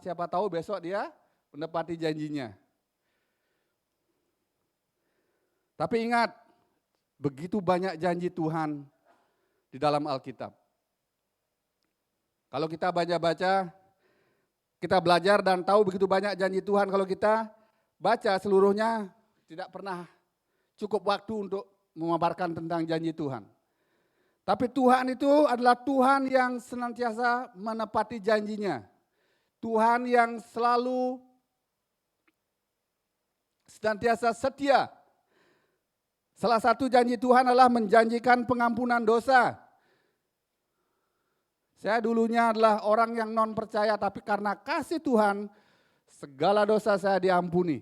siapa tahu besok dia menepati janjinya. Tapi ingat, begitu banyak janji Tuhan di dalam Alkitab. Kalau kita baca-baca, kita belajar dan tahu begitu banyak janji Tuhan, kalau kita baca seluruhnya tidak pernah cukup waktu untuk memaparkan tentang janji Tuhan. Tapi Tuhan itu adalah Tuhan yang senantiasa menepati janjinya. Tuhan yang selalu senantiasa setia. Salah satu janji Tuhan adalah menjanjikan pengampunan dosa. Saya dulunya adalah orang yang non percaya, tapi karena kasih Tuhan, segala dosa saya diampuni.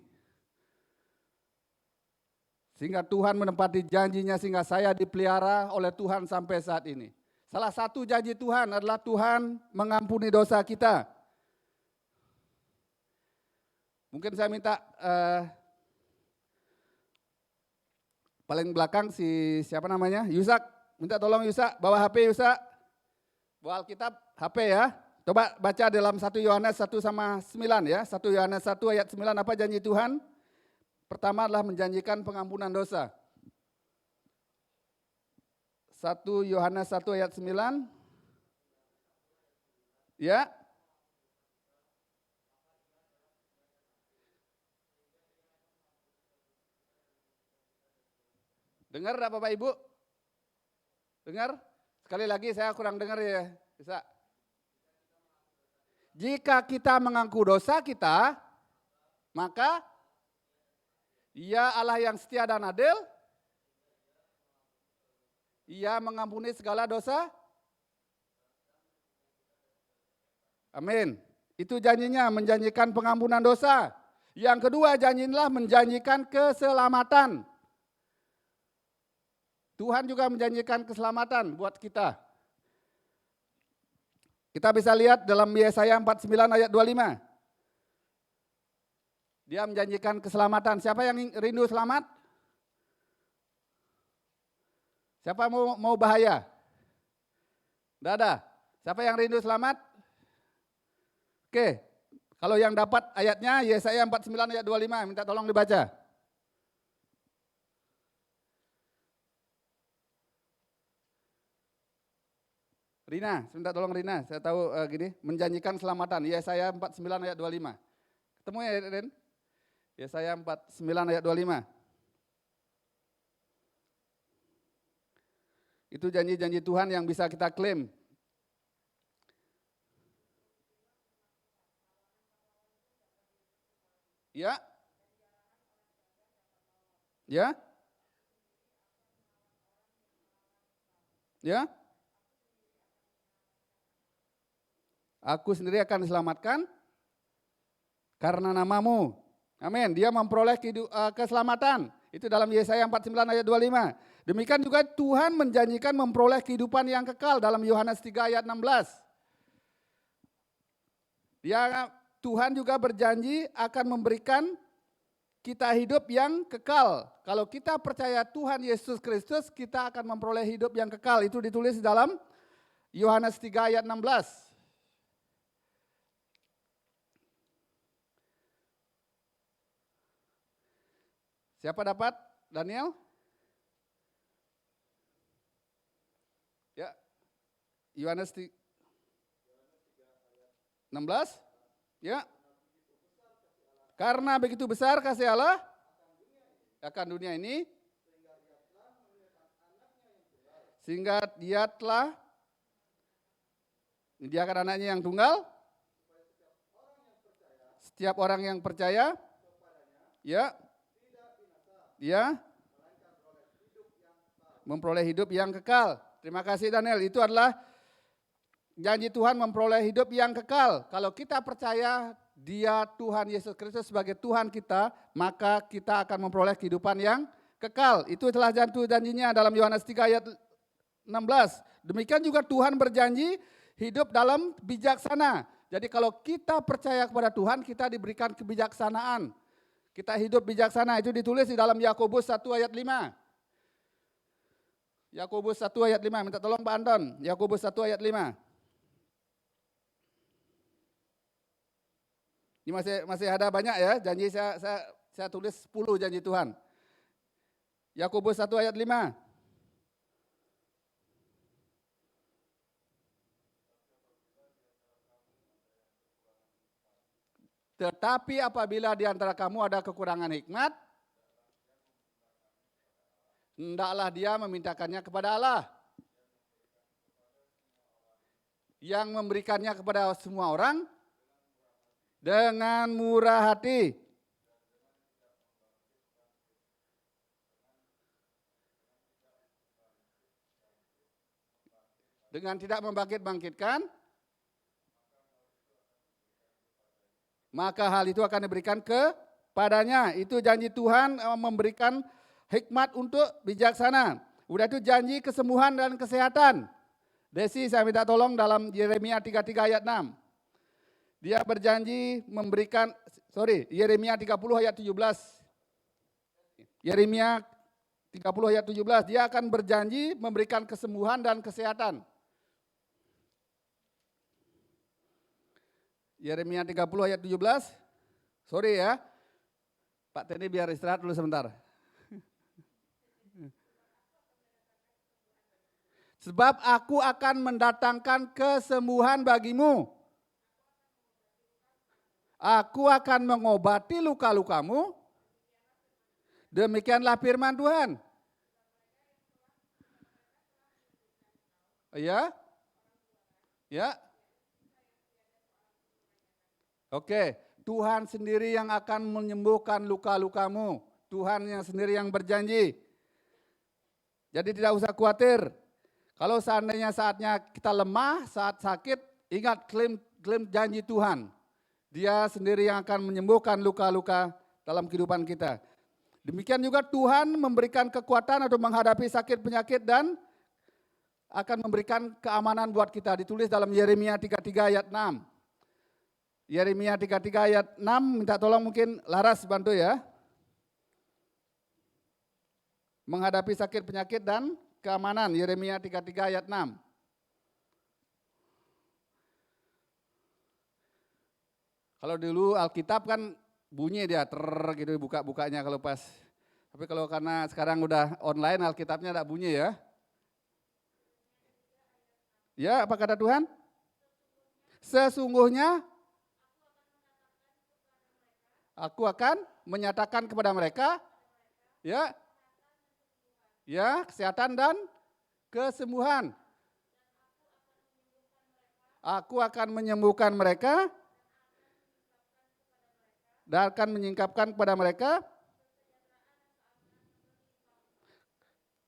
Sehingga Tuhan menepati janjinya, sehingga saya dipelihara oleh Tuhan sampai saat ini. Salah satu janji Tuhan adalah Tuhan mengampuni dosa kita. Mungkin saya minta paling belakang siapa namanya? Yusak, minta tolong Yusak, bawa HP Yusak. Bawa Alkitab, HP ya. Coba baca dalam 1 Yohanes 1 sama 9 ya. 1 Yohanes 1 ayat 9, apa janji Tuhan? Pertama adalah menjanjikan pengampunan dosa. 1 Yohanes 1 ayat 9. Ya. Dengar enggak Bapak Ibu? Dengar? Sekali lagi saya kurang dengar ya. Bisa. Jika kita mengaku dosa kita, maka Ia Allah yang setia dan adil. Ia mengampuni segala dosa. Amin. Itu janjinya, menjanjikan pengampunan dosa. Yang kedua janjinya menjanjikan keselamatan. Tuhan juga menjanjikan keselamatan buat kita. Kita bisa lihat dalam Yesaya 49 ayat 25. Dia menjanjikan keselamatan. Siapa yang rindu selamat? Siapa mau bahaya? Tidak ada. Siapa yang rindu selamat? Oke, kalau yang dapat ayatnya Yesaya 49 ayat 25, minta tolong dibaca. Rina, minta tolong Rina, saya tahu gini, menjanjikan keselamatan, Yesaya 49 ayat 25. Ketemu ya Ren? Yesaya 49 ayat 25. Itu janji-janji Tuhan yang bisa kita klaim. Ya. Ya. Ya. Aku sendiri akan diselamatkan karena namamu. Amin. Dia memperoleh keselamatan. Itu dalam Yesaya 49 ayat 25. Demikian juga Tuhan menjanjikan memperoleh kehidupan yang kekal dalam Yohanes 3 ayat 16. Tuhan juga berjanji akan memberikan kita hidup yang kekal. Kalau kita percaya Tuhan Yesus Kristus, kita akan memperoleh hidup yang kekal. Itu ditulis dalam Yohanes 3 ayat 16. Siapa dapat? Daniel? Ya. Yohanes 16? Ya. Karena begitu besar kasih Allah akan dunia ini, sehingga dia telah menyediakan anaknya yang tunggal, setiap orang yang percaya, ya, dia memperoleh hidup yang kekal. Terima kasih Daniel, itu adalah janji Tuhan memperoleh hidup yang kekal. Kalau kita percaya Dia Tuhan Yesus Kristus sebagai Tuhan kita, maka kita akan memperoleh kehidupan yang kekal. Itu telah janjinya dalam Yohanes 3 ayat 16. Demikian juga Tuhan berjanji hidup dalam bijaksana. Jadi kalau kita percaya kepada Tuhan, kita diberikan kebijaksanaan. Kita hidup bijaksana, itu ditulis di dalam Yakobus 1 ayat 5. Yakobus 1 ayat 5, minta tolong Pak Anton. Yakobus 1 ayat 5. Ini masih ada banyak ya, janji saya tulis 10 janji Tuhan. Yakobus 1 ayat 5. Tetapi apabila di antara kamu ada kekurangan hikmat, hendaklah dia memintakannya kepada Allah, yang memberikannya kepada semua orang dengan murah hati. Dengan tidak membangkit-bangkitkan, maka hal itu akan diberikan kepadanya. Itu janji Tuhan memberikan hikmat untuk bijaksana. Udah itu janji kesembuhan dan kesehatan. Desi, saya minta tolong dalam Yeremia 33 ayat 6. Dia berjanji memberikan, Yeremia 30 ayat 17. Yeremia 30 ayat 17, dia akan berjanji memberikan kesembuhan dan kesehatan. Yeremia 30 ayat 17. Sorry ya, Pak Teddy biar istirahat dulu sebentar. Sebab aku akan mendatangkan kesembuhan bagimu. Aku akan mengobati luka-lukamu. Demikianlah firman Tuhan. Ya? Ya? Oke, Tuhan sendiri yang akan menyembuhkan luka-lukamu. Tuhan yang sendiri yang berjanji. Jadi tidak usah khawatir. Kalau seandainya saatnya kita lemah, saat sakit, ingat klaim janji Tuhan. Dia sendiri yang akan menyembuhkan luka-luka dalam kehidupan kita. Demikian juga Tuhan memberikan kekuatan untuk menghadapi sakit penyakit dan akan memberikan keamanan buat kita. Ditulis dalam Yeremia 33 ayat 6. Yeremia 33 ayat 6, minta tolong mungkin Laras bantu ya. Menghadapi sakit penyakit dan keamanan, Yeremia 33 ayat 6. Kalau dulu Alkitab kan bunyi dia gitu buka-bukanya kalau pas. Tapi kalau karena sekarang udah online Alkitabnya tidak bunyi ya. Ya, apa kata Tuhan? Sesungguhnya aku akan menyatakan kepada mereka ya kesehatan dan kesembuhan. Aku akan menyembuhkan mereka dan akan menyingkapkan kepada mereka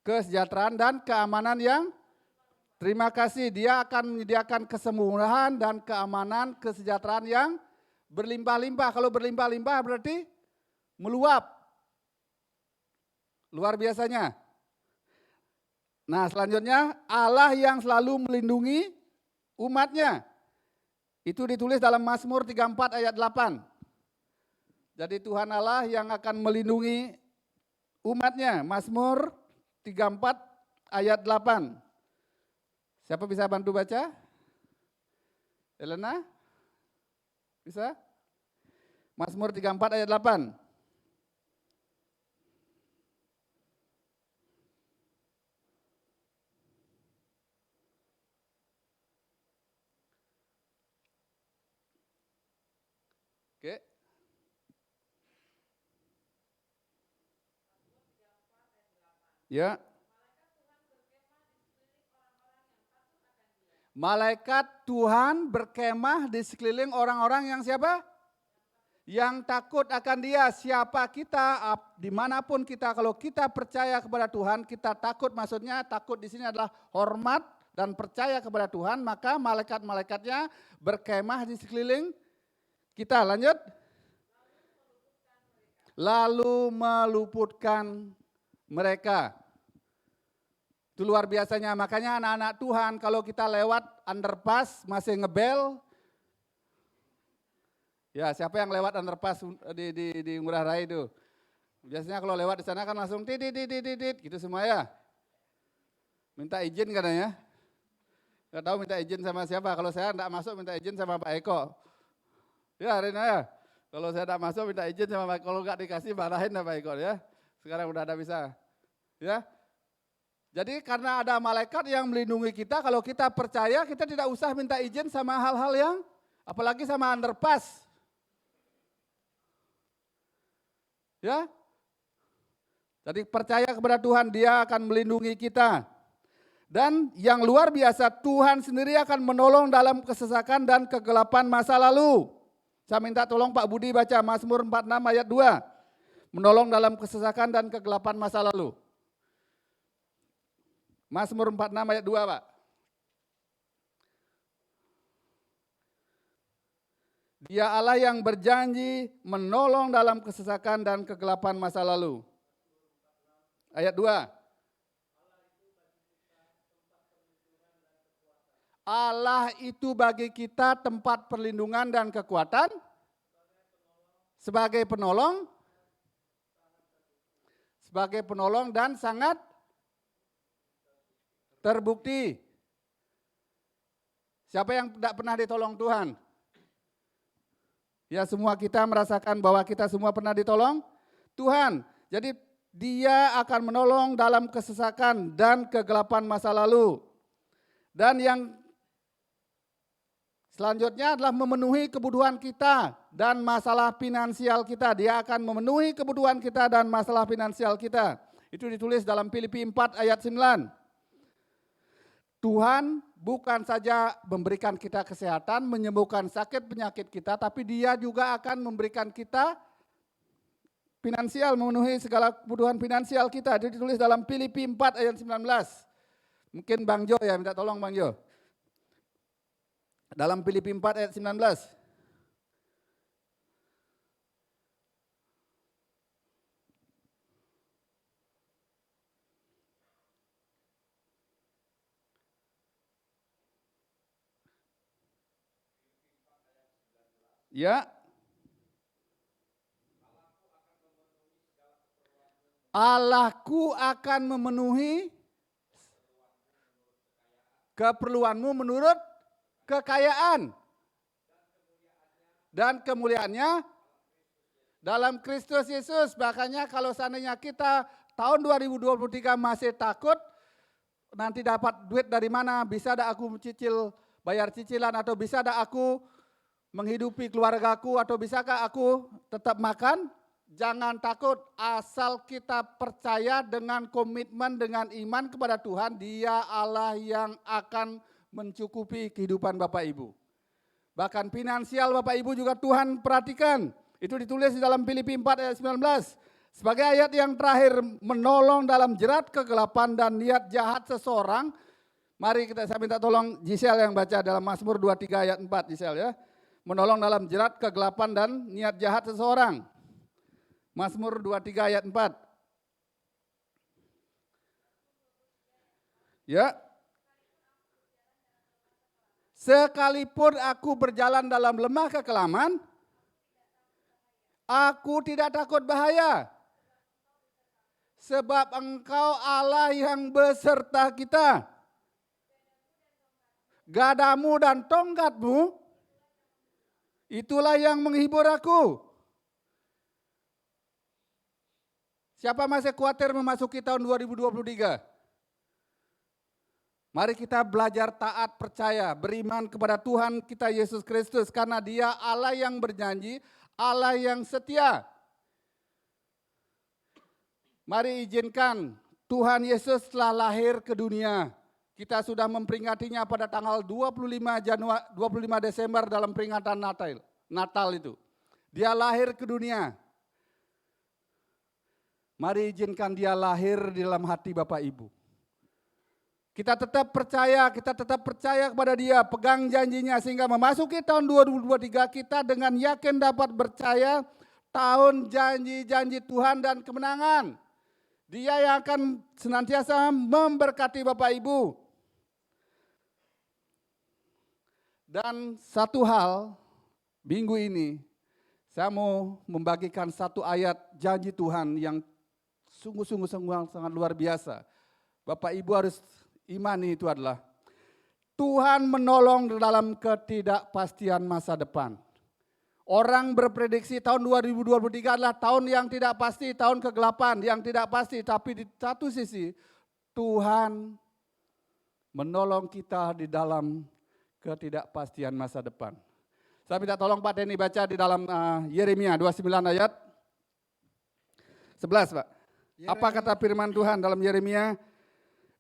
kesejahteraan dan keamanan yang terima kasih. Dia akan menyediakan kesembuhan dan keamanan, kesejahteraan yang berlimpah-limpah. Kalau berlimpah-limpah berarti meluap. Luar biasanya. Nah selanjutnya Allah yang selalu melindungi umatnya. Itu ditulis dalam Mazmur 34 ayat 8. Jadi Tuhan Allah yang akan melindungi umatnya. Mazmur 34 ayat 8. Siapa bisa bantu baca? Elena? Bisa? Mazmur 34 ayat 8. Oke. Ya. Malaikat Tuhan berkemah di sekeliling orang-orang yang siapa? Yang takut akan Dia. Siapa kita, dimanapun kita, kalau kita percaya kepada Tuhan, kita takut, maksudnya takut di sini adalah hormat dan percaya kepada Tuhan, maka malaikat-malaikatnya berkemah di sekeliling kita. Lanjut. Lalu meluputkan mereka. Itu luar biasanya, makanya anak-anak Tuhan kalau kita lewat underpass masih ngebel. Ya, siapa yang lewat underpass di Ngurah Rai itu? Biasanya kalau lewat di sana kan langsung tit gitu semua ya. Minta izin katanya. Enggak tahu minta izin sama siapa. Kalau saya enggak masuk minta izin sama Pak Eko. Ya, Rina ya. Kalau saya enggak masuk minta izin sama Pak Eko. Kalau enggak dikasih marahin sama Pak Eko ya. Sekarang udah ada bisa. Ya. Jadi karena ada malaikat yang melindungi kita, kalau kita percaya kita tidak usah minta izin sama hal-hal yang, apalagi sama underpass. Ya. Jadi percaya kepada Tuhan, Dia akan melindungi kita. Dan yang luar biasa, Tuhan sendiri akan menolong dalam kesesakan dan kegelapan masa lalu. Saya minta tolong Pak Budi baca Mazmur 46 ayat 2. Menolong dalam kesesakan dan kegelapan masa lalu. Mazmur 46 ayat 2, Pak. Dia Allah yang berjanji menolong dalam kesesakan dan kegelapan masa lalu. Ayat 2. Allah itu bagi kita tempat perlindungan dan kekuatan sebagai penolong dan sangat terbukti. Siapa yang tidak pernah ditolong Tuhan? Ya, semua kita merasakan bahwa kita semua pernah ditolong Tuhan. Jadi Dia akan menolong dalam kesesakan dan kegelapan masa lalu. Dan yang selanjutnya adalah memenuhi kebutuhan kita dan masalah finansial kita. Dia akan memenuhi kebutuhan kita dan masalah finansial kita. Itu ditulis dalam Filipi 4 ayat 9. Tuhan bukan saja memberikan kita kesehatan, menyembuhkan sakit penyakit kita, tapi Dia juga akan memberikan kita finansial, memenuhi segala kebutuhan finansial kita. Itu ditulis dalam Filipi 4 ayat 19. Mungkin Bang Jo ya, minta tolong Bang Jo. Dalam Filipi 4 ayat 19. Ya. Allahku akan memenuhi keperluanmu menurut kekayaan dan kemuliaannya dalam Kristus Yesus. Makanya kalau seandainya kita tahun 2023 masih takut nanti dapat duit dari mana, bisa ada aku bayar cicilan, atau bisa ada aku menghidupi keluargaku, atau bisakah aku tetap makan? Jangan takut, asal kita percaya dengan komitmen, dengan iman kepada Tuhan, Dia Allah yang akan mencukupi kehidupan Bapak Ibu. Bahkan finansial Bapak Ibu juga Tuhan perhatikan. Itu ditulis di dalam Filipi 4 ayat 19. Sebagai ayat yang terakhir, menolong dalam jerat kegelapan dan niat jahat seseorang. Mari saya minta tolong Giselle yang baca dalam Mazmur 23 ayat 4, Giselle ya. Menolong dalam jerat kegelapan dan niat jahat seseorang. Mazmur 23 ayat 4. Ya. Sekalipun aku berjalan dalam lemah kekelaman, aku tidak takut bahaya. Sebab Engkau Allah yang beserta kita. Gadamu dan tongkatmu, itulah yang menghibur aku. Siapa masih khawatir memasuki tahun 2023? Mari kita belajar taat, percaya, beriman kepada Tuhan kita Yesus Kristus. Karena Dia Allah yang berjanji, Allah yang setia. Mari izinkan Tuhan Yesus telah lahir ke dunia. Kita sudah memperingatinya pada tanggal 25 Desember dalam peringatan Natal itu. Dia lahir ke dunia. Mari izinkan dia lahir di dalam hati Bapak Ibu. Kita tetap percaya kepada dia, pegang janjinya sehingga memasuki tahun 2023 kita dengan yakin dapat percaya tahun janji-janji Tuhan dan kemenangan. Dia yang akan senantiasa memberkati Bapak Ibu. Dan satu hal, minggu ini saya mau membagikan satu ayat janji Tuhan yang sungguh-sungguh sangat luar biasa. Bapak Ibu harus imani itu adalah Tuhan menolong dalam ketidakpastian masa depan. Orang berprediksi tahun 2023 adalah tahun yang tidak pasti, tahun kegelapan yang tidak pasti. Tapi di satu sisi Tuhan menolong kita di dalam ketidakpastian masa depan. Saya minta tolong Pak Denny baca di dalam Yeremia 29 ayat 11 Pak. Apa kata firman Tuhan dalam Yeremia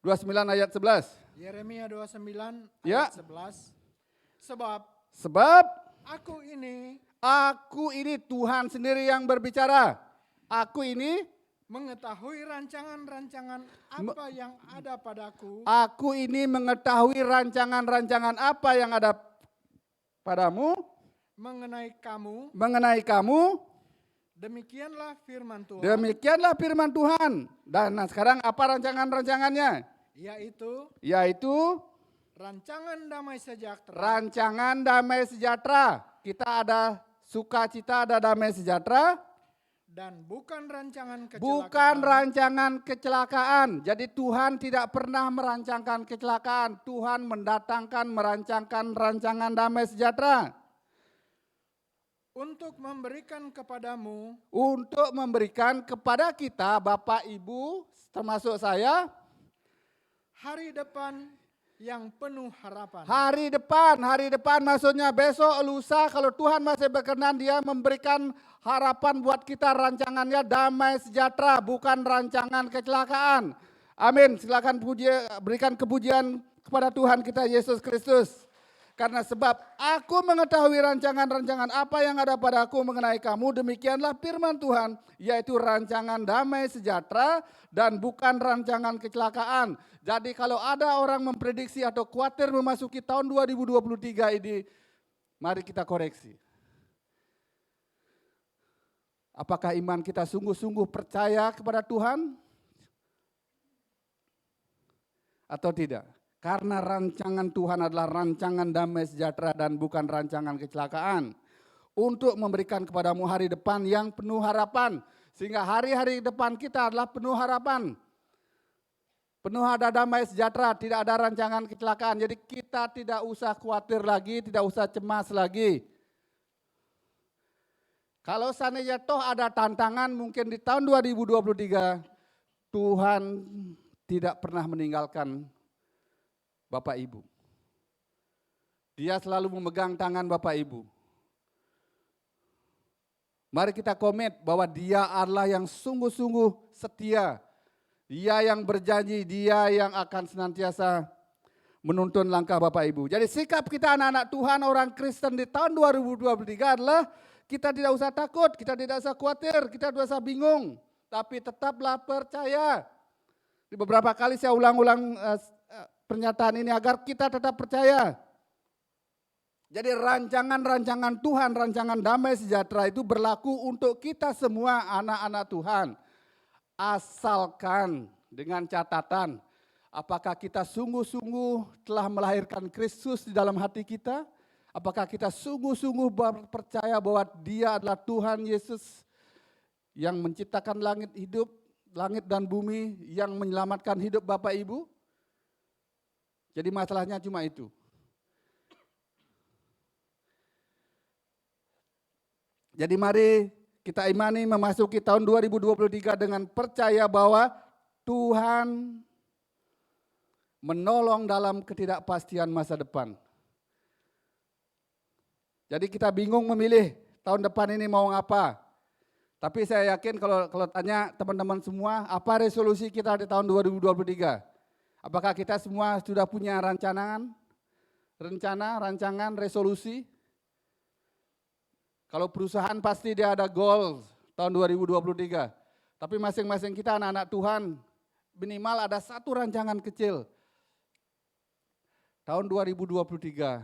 29 ayat 11?
Yeremia 29
Ya.
ayat 11.
Sebab
Aku ini
Tuhan sendiri yang berbicara. Aku ini
mengetahui rancangan-rancangan apa yang ada padaku.
Aku ini mengetahui rancangan-rancangan apa yang ada padamu.
Mengenai kamu.
Demikianlah firman Tuhan.
Demikianlah firman Tuhan.
Dan sekarang apa rancangan-rancangannya? Yaitu
rancangan damai sejahtera.
Rancangan damai sejahtera. Kita ada sukacita, ada damai sejahtera.
Dan bukan rancangan kecelakaan.
Bukan rancangan kecelakaan. Jadi Tuhan tidak pernah merancangkan kecelakaan. Tuhan merancangkan rancangan damai sejahtera.
Untuk memberikan kepadamu.
Untuk memberikan kepada kita, Bapak Ibu, termasuk saya.
Hari depan yang penuh harapan.
Hari depan maksudnya besok, lusa, kalau Tuhan masih berkenan dia memberikan harapan buat kita rancangannya damai sejahtera, bukan rancangan kecelakaan. Amin, silakan berikan kepujian kepada Tuhan kita Yesus Kristus. Karena sebab aku mengetahui rancangan-rancangan apa yang ada padaku mengenai kamu, demikianlah firman Tuhan, yaitu rancangan damai sejahtera dan bukan rancangan kecelakaan. Jadi kalau ada orang memprediksi atau khawatir memasuki tahun 2023 ini, mari kita koreksi. Apakah iman kita sungguh-sungguh percaya kepada Tuhan? Atau tidak? Karena rancangan Tuhan adalah rancangan damai sejahtera dan bukan rancangan kecelakaan. Untuk memberikan kepadamu hari depan yang penuh harapan. Sehingga hari-hari depan kita adalah penuh harapan. Penuh ada damai sejahtera, tidak ada rancangan kecelakaan. Jadi kita tidak usah khawatir lagi, tidak usah cemas lagi. Kalau seandainya toh ada tantangan mungkin di tahun 2023, Tuhan tidak pernah meninggalkan Bapak Ibu. Dia selalu memegang tangan Bapak Ibu. Mari kita komit bahwa dia adalah yang sungguh-sungguh setia. Dia yang berjanji, dia yang akan senantiasa menuntun langkah Bapak Ibu. Jadi sikap kita anak-anak Tuhan, orang Kristen di tahun 2023 adalah kita tidak usah takut, kita tidak usah khawatir, kita tidak usah bingung. Tapi tetaplah percaya. Di beberapa kali saya ulang-ulang pernyataan ini agar kita tetap percaya. Jadi rancangan-rancangan Tuhan, rancangan damai sejahtera itu berlaku untuk kita semua anak-anak Tuhan. Asalkan dengan catatan, apakah kita sungguh-sungguh telah melahirkan Kristus di dalam hati kita? Apakah kita sungguh-sungguh percaya bahwa Dia adalah Tuhan Yesus yang menciptakan langit dan bumi, yang menyelamatkan hidup Bapak Ibu? Jadi masalahnya cuma itu. Jadi mari kita imani memasuki tahun 2023 dengan percaya bahwa Tuhan menolong dalam ketidakpastian masa depan. Jadi kita bingung memilih tahun depan ini mau ngapa. Tapi saya yakin kalau tanya teman-teman semua, apa resolusi kita di tahun 2023? Apakah kita semua sudah punya rancangan, resolusi? Kalau perusahaan pasti dia ada goal tahun 2023. Tapi masing-masing kita anak-anak Tuhan, minimal ada satu rancangan kecil. Tahun 2023,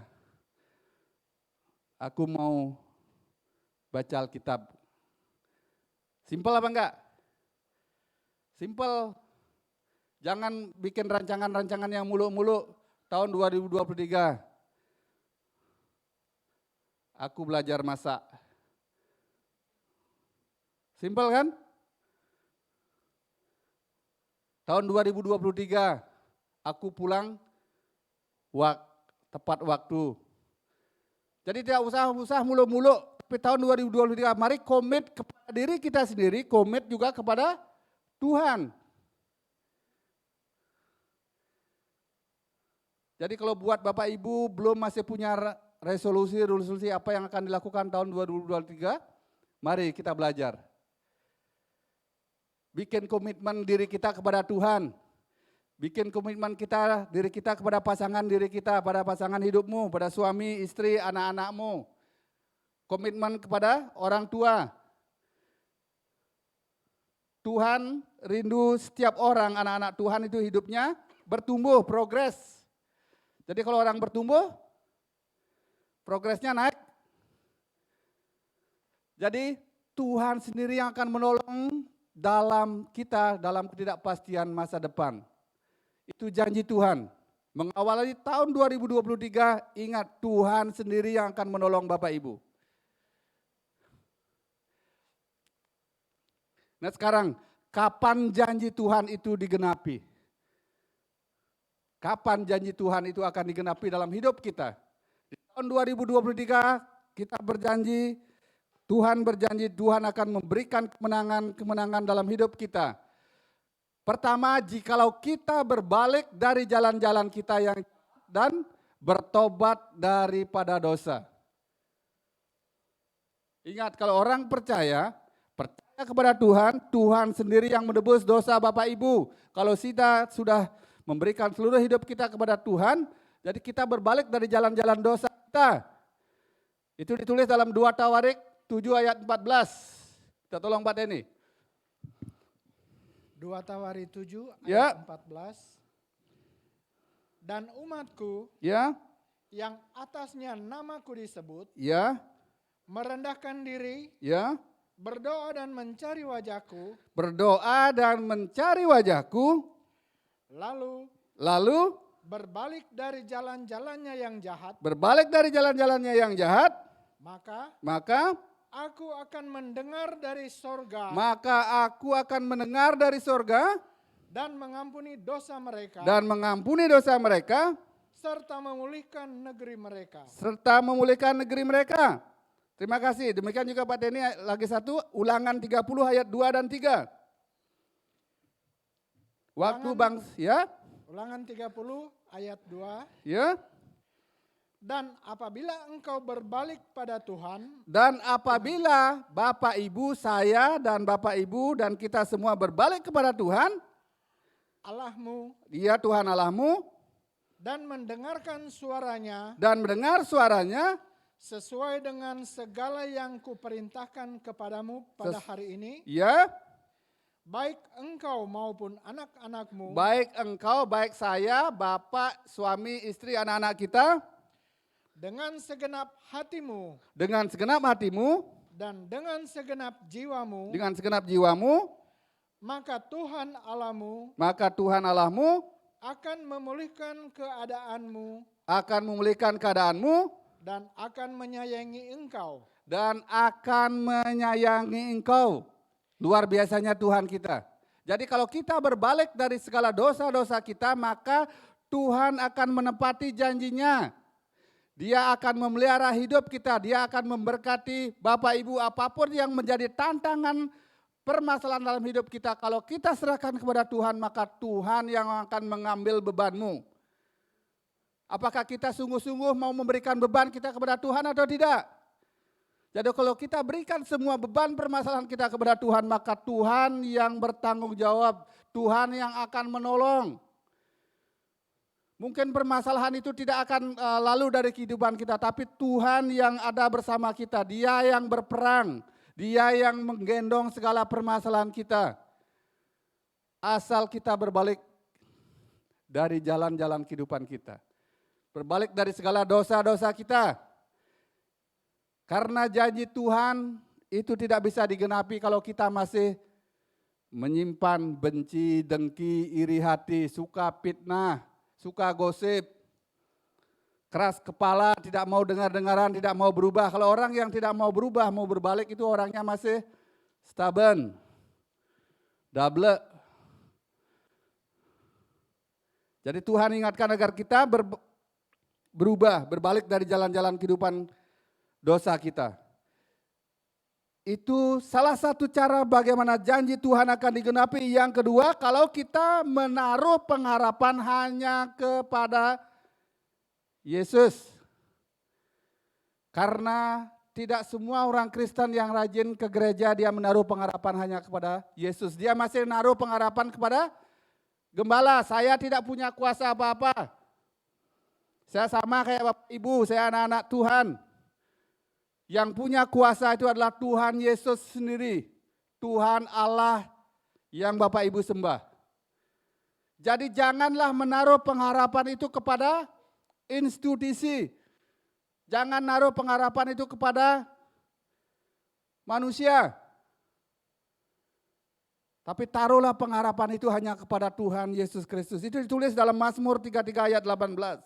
aku mau baca Alkitab. Simpel apa enggak? Simpel. Jangan bikin rancangan-rancangan yang muluk-muluk. Tahun 2023, aku belajar masak. Simpel kan? Tahun 2023, aku pulang tepat waktu. Jadi tidak usah muluk-muluk. Tapi tahun 2023, mari komit kepada diri kita sendiri, komit juga kepada Tuhan. Jadi kalau buat Bapak Ibu belum masih punya resolusi apa yang akan dilakukan tahun 2023, mari kita belajar. Bikin komitmen diri kita kepada Tuhan. Bikin komitmen diri kita kepada pasangan diri kita, pada pasangan hidupmu, pada suami, istri, anak-anakmu. Komitmen kepada orang tua. Tuhan rindu setiap orang, anak-anak Tuhan itu hidupnya bertumbuh, progres. Jadi kalau orang bertumbuh, progresnya naik. Jadi Tuhan sendiri yang akan menolong dalam ketidakpastian masa depan. Itu janji Tuhan. Mengawali tahun 2023, ingat Tuhan sendiri yang akan menolong Bapak Ibu. Nah sekarang, kapan janji Tuhan itu digenapi? Kapan janji Tuhan itu akan digenapi dalam hidup kita? Di tahun 2023 kita berjanji, Tuhan berjanji Tuhan akan memberikan kemenangan dalam hidup kita. Pertama, jikalau kita berbalik dari jalan-jalan kita dan bertobat daripada dosa. Ingat, kalau orang percaya kepada Tuhan, Tuhan sendiri yang menebus dosa Bapak Ibu. Kalau kita sudah memberikan seluruh hidup kita kepada Tuhan, jadi kita berbalik dari jalan-jalan dosa kita. Itu ditulis dalam 2 Tawarik 7 ayat 14. Kita tolong Pak Denny.
2 Tawarik 7
Ya.
ayat 14. Dan umatku
Ya,
yang atasnya namaku disebut,
ya,
merendahkan diri,
ya.
berdoa dan mencari wajahku,
Berdoa dan mencari wajahku,
lalu berbalik dari jalan-jalannya yang jahat, maka aku akan mendengar dari sorga dan mengampuni dosa mereka, serta memulihkan negeri mereka. Terima kasih. Demikian juga Pak Denny, lagi satu, Ulangan 30 ayat 2 dan 3. Ulangan 30 ayat 2.
Ya.
Dan apabila engkau berbalik pada Tuhan,
Dan apabila Bapak Ibu, saya dan Bapak Ibu dan kita semua berbalik kepada Tuhan,
Allahmu,
Dia Tuhan Allahmu,
dan mendengarkan suaranya, sesuai dengan segala yang kuperintahkan kepadamu pada hari ini,
ya,
baik engkau maupun anak-anakmu,
baik engkau, baik saya, bapak, suami, istri, anak-anak kita,
dengan segenap hatimu
dan
dengan segenap
jiwamu,
maka Tuhan Allahmu akan memulihkan keadaanmu dan akan menyayangi engkau.
Luar biasanya Tuhan kita. Jadi kalau kita berbalik dari segala dosa-dosa kita, maka Tuhan akan menepati janjinya. Dia akan memelihara hidup kita, dia akan memberkati Bapak Ibu apapun yang menjadi tantangan permasalahan dalam hidup kita. Kalau kita serahkan kepada Tuhan, maka Tuhan yang akan mengambil bebanmu. Apakah kita sungguh-sungguh mau memberikan beban kita kepada Tuhan atau tidak?
Jadi kalau kita berikan semua beban permasalahan kita kepada Tuhan, maka Tuhan yang bertanggung jawab, Tuhan yang akan menolong. Mungkin permasalahan itu tidak akan lalu dari kehidupan kita, tapi Tuhan yang ada bersama kita, Dia yang berperang, Dia yang menggendong segala permasalahan kita. Asal kita berbalik dari jalan-jalan kehidupan kita. Berbalik dari segala dosa-dosa kita. Karena janji Tuhan itu tidak bisa digenapi kalau kita masih menyimpan benci, dengki, iri hati, suka fitnah, suka gosip, keras kepala, tidak mau dengar-dengaran, tidak mau berubah. Kalau orang yang tidak mau berubah, mau berbalik itu orangnya masih stubborn, double. Jadi Tuhan ingatkan agar kita berubah, berbalik dari jalan-jalan kehidupan dosa kita. Itu salah satu cara bagaimana janji Tuhan akan digenapi. Yang kedua, kalau kita menaruh pengharapan hanya kepada Yesus. Karena tidak semua orang Kristen yang rajin ke gereja dia menaruh pengharapan hanya kepada Yesus. Dia masih menaruh pengharapan kepada gembala. Saya tidak punya kuasa apa-apa. Saya sama kayak Bapak Ibu, saya anak-anak Tuhan. Yang punya kuasa itu adalah Tuhan Yesus sendiri. Tuhan Allah yang Bapak Ibu sembah. Jadi janganlah menaruh pengharapan itu kepada institusi. Jangan naruh pengharapan itu kepada manusia. Tapi taruhlah pengharapan itu hanya kepada Tuhan Yesus Kristus. Itu ditulis dalam Mazmur 33 ayat 18.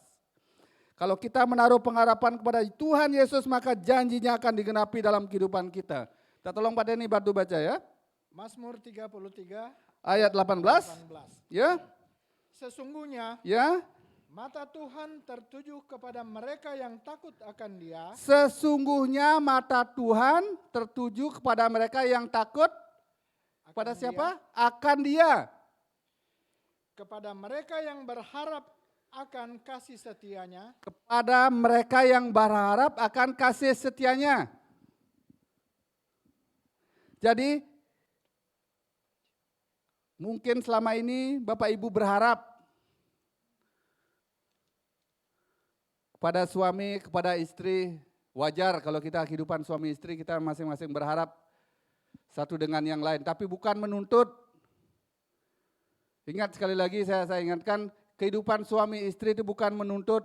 Kalau kita menaruh pengharapan kepada Tuhan Yesus, maka janjinya akan digenapi dalam kehidupan kita. Kita tolong Pak Denny bantu baca ya.
Mazmur 33
Ayat 18. Ya.
Sesungguhnya
Ya.
mata Tuhan tertuju kepada mereka yang takut akan Dia,
Sesungguhnya mata Tuhan tertuju kepada mereka yang takut kepada
Dia,
siapa? Akan Dia.
kepada mereka yang berharap akan kasih setianya,
Kepada mereka yang berharap akan kasih setianya. Jadi mungkin selama ini Bapak Ibu berharap kepada suami, kepada istri. Wajar kalau kita kehidupan suami istri kita masing-masing berharap satu dengan yang lain. Tapi bukan menuntut. Ingat sekali lagi saya ingatkan, kehidupan suami istri itu bukan menuntut,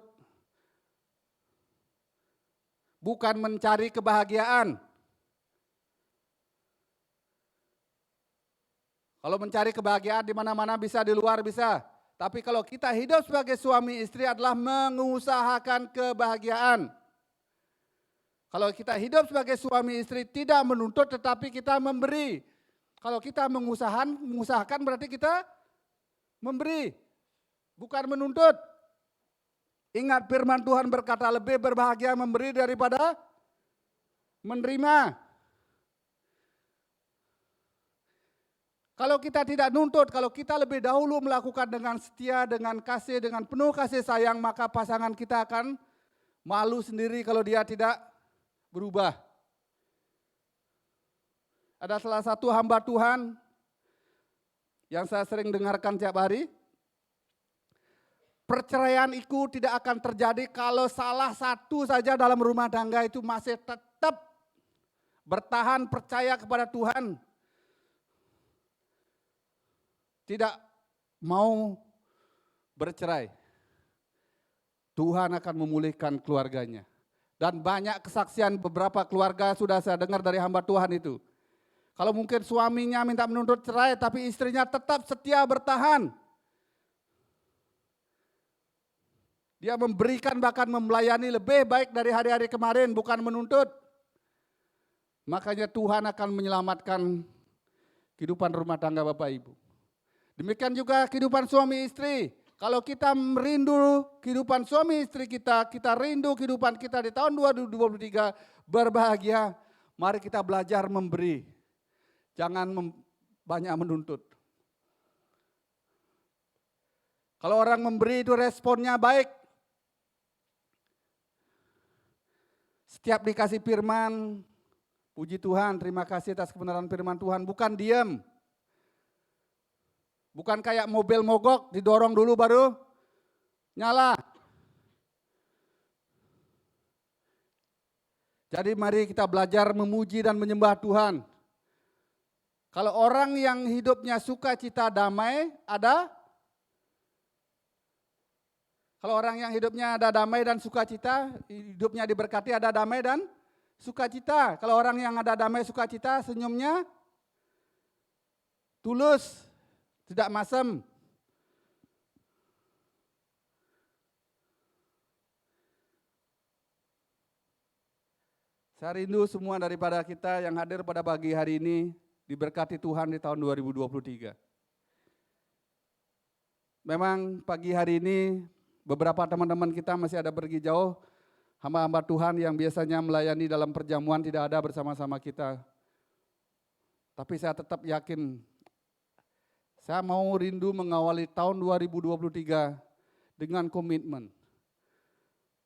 bukan mencari kebahagiaan. Kalau mencari kebahagiaan di mana-mana bisa, di luar bisa. Tapi kalau kita hidup sebagai suami istri adalah mengusahakan kebahagiaan. Kalau kita hidup sebagai suami istri tidak menuntut tetapi kita memberi. Kalau kita mengusahakan berarti kita memberi. Bukan menuntut. Ingat firman Tuhan berkata lebih berbahagia memberi daripada menerima. Kalau kita tidak nuntut, kalau kita lebih dahulu melakukan dengan setia, dengan kasih, dengan penuh kasih sayang, maka pasangan kita akan malu sendiri kalau dia tidak berubah. Ada salah satu hamba Tuhan yang saya sering dengarkan tiap hari. Perceraian itu tidak akan terjadi kalau salah satu saja dalam rumah tangga itu masih tetap bertahan percaya kepada Tuhan. Tidak mau bercerai. Tuhan akan memulihkan keluarganya. Dan banyak kesaksian beberapa keluarga sudah saya dengar dari hamba Tuhan itu. Kalau mungkin suaminya minta menuntut cerai tapi istrinya tetap setia bertahan. Dia memberikan bahkan melayani lebih baik dari hari-hari kemarin, bukan menuntut. Makanya Tuhan akan menyelamatkan kehidupan rumah tangga Bapak Ibu. Demikian juga kehidupan suami istri. Kalau kita merindu kehidupan suami istri kita, kita rindu kehidupan kita di tahun 2023 berbahagia. Mari kita belajar memberi. Jangan banyak menuntut. Kalau orang memberi itu responnya baik. Setiap dikasih firman, Puji Tuhan, terima kasih atas kebenaran firman Tuhan. Bukan diam. Bukan kayak mobil mogok, didorong dulu baru nyala. Jadi mari kita belajar memuji dan menyembah Tuhan. Kalau orang yang hidupnya sukacita damai, ada? Kalau orang yang hidupnya ada damai dan sukacita, hidupnya diberkati, ada damai dan sukacita. Kalau orang yang ada damai sukacita, senyumnya tulus, tidak masam. Saya rindu semua daripada kita yang hadir pada pagi hari ini diberkati Tuhan di tahun 2023. Memang pagi hari ini beberapa teman-teman kita masih ada pergi jauh, hamba-hamba Tuhan yang biasanya melayani dalam perjamuan tidak ada bersama-sama kita. Tapi saya tetap yakin, saya mau rindu mengawali tahun 2023 dengan komitmen.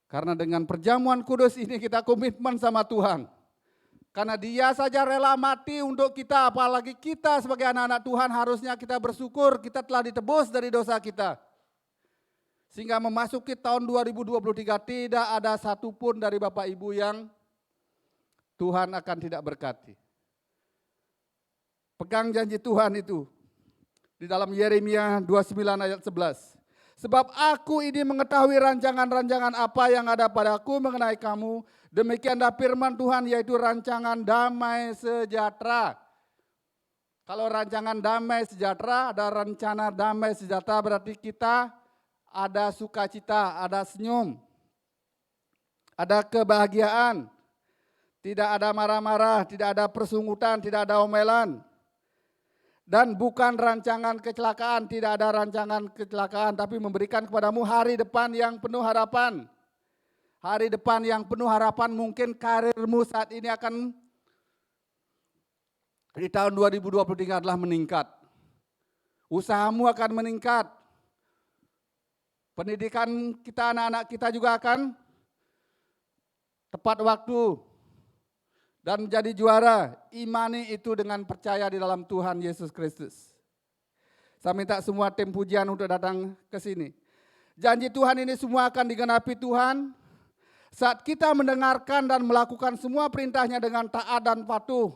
Karena dengan perjamuan kudus ini kita komitmen sama Tuhan. Karena Dia saja rela mati untuk kita, apalagi kita sebagai anak-anak Tuhan harusnya kita bersyukur kita telah ditebus dari dosa kita. Sehingga memasuki tahun 2023 tidak ada satupun dari Bapak Ibu yang Tuhan akan tidak berkati. Pegang janji Tuhan itu di dalam Yeremia 29 ayat 11. Sebab aku ini mengetahui rancangan-rancangan apa yang ada padaku mengenai kamu. Demikianlah firman Tuhan, yaitu rancangan damai sejahtera. Kalau rancangan damai sejahtera, ada rencana damai sejahtera berarti kita ada sukacita, ada senyum, ada kebahagiaan. Tidak ada marah-marah, tidak ada persungutan, tidak ada omelan. Dan bukan rancangan kecelakaan, tidak ada rancangan kecelakaan, tapi memberikan kepadamu hari depan yang penuh harapan. Hari depan yang penuh harapan, mungkin karirmu saat ini akan di tahun 2023 adalah meningkat. Usahamu akan meningkat. Pendidikan kita, anak-anak kita juga akan tepat waktu. Dan menjadi juara, imani itu dengan percaya di dalam Tuhan Yesus Kristus. Saya minta semua tim pujian untuk datang ke sini. Janji Tuhan ini semua akan digenapi Tuhan saat kita mendengarkan dan melakukan semua perintahnya dengan taat dan patuh.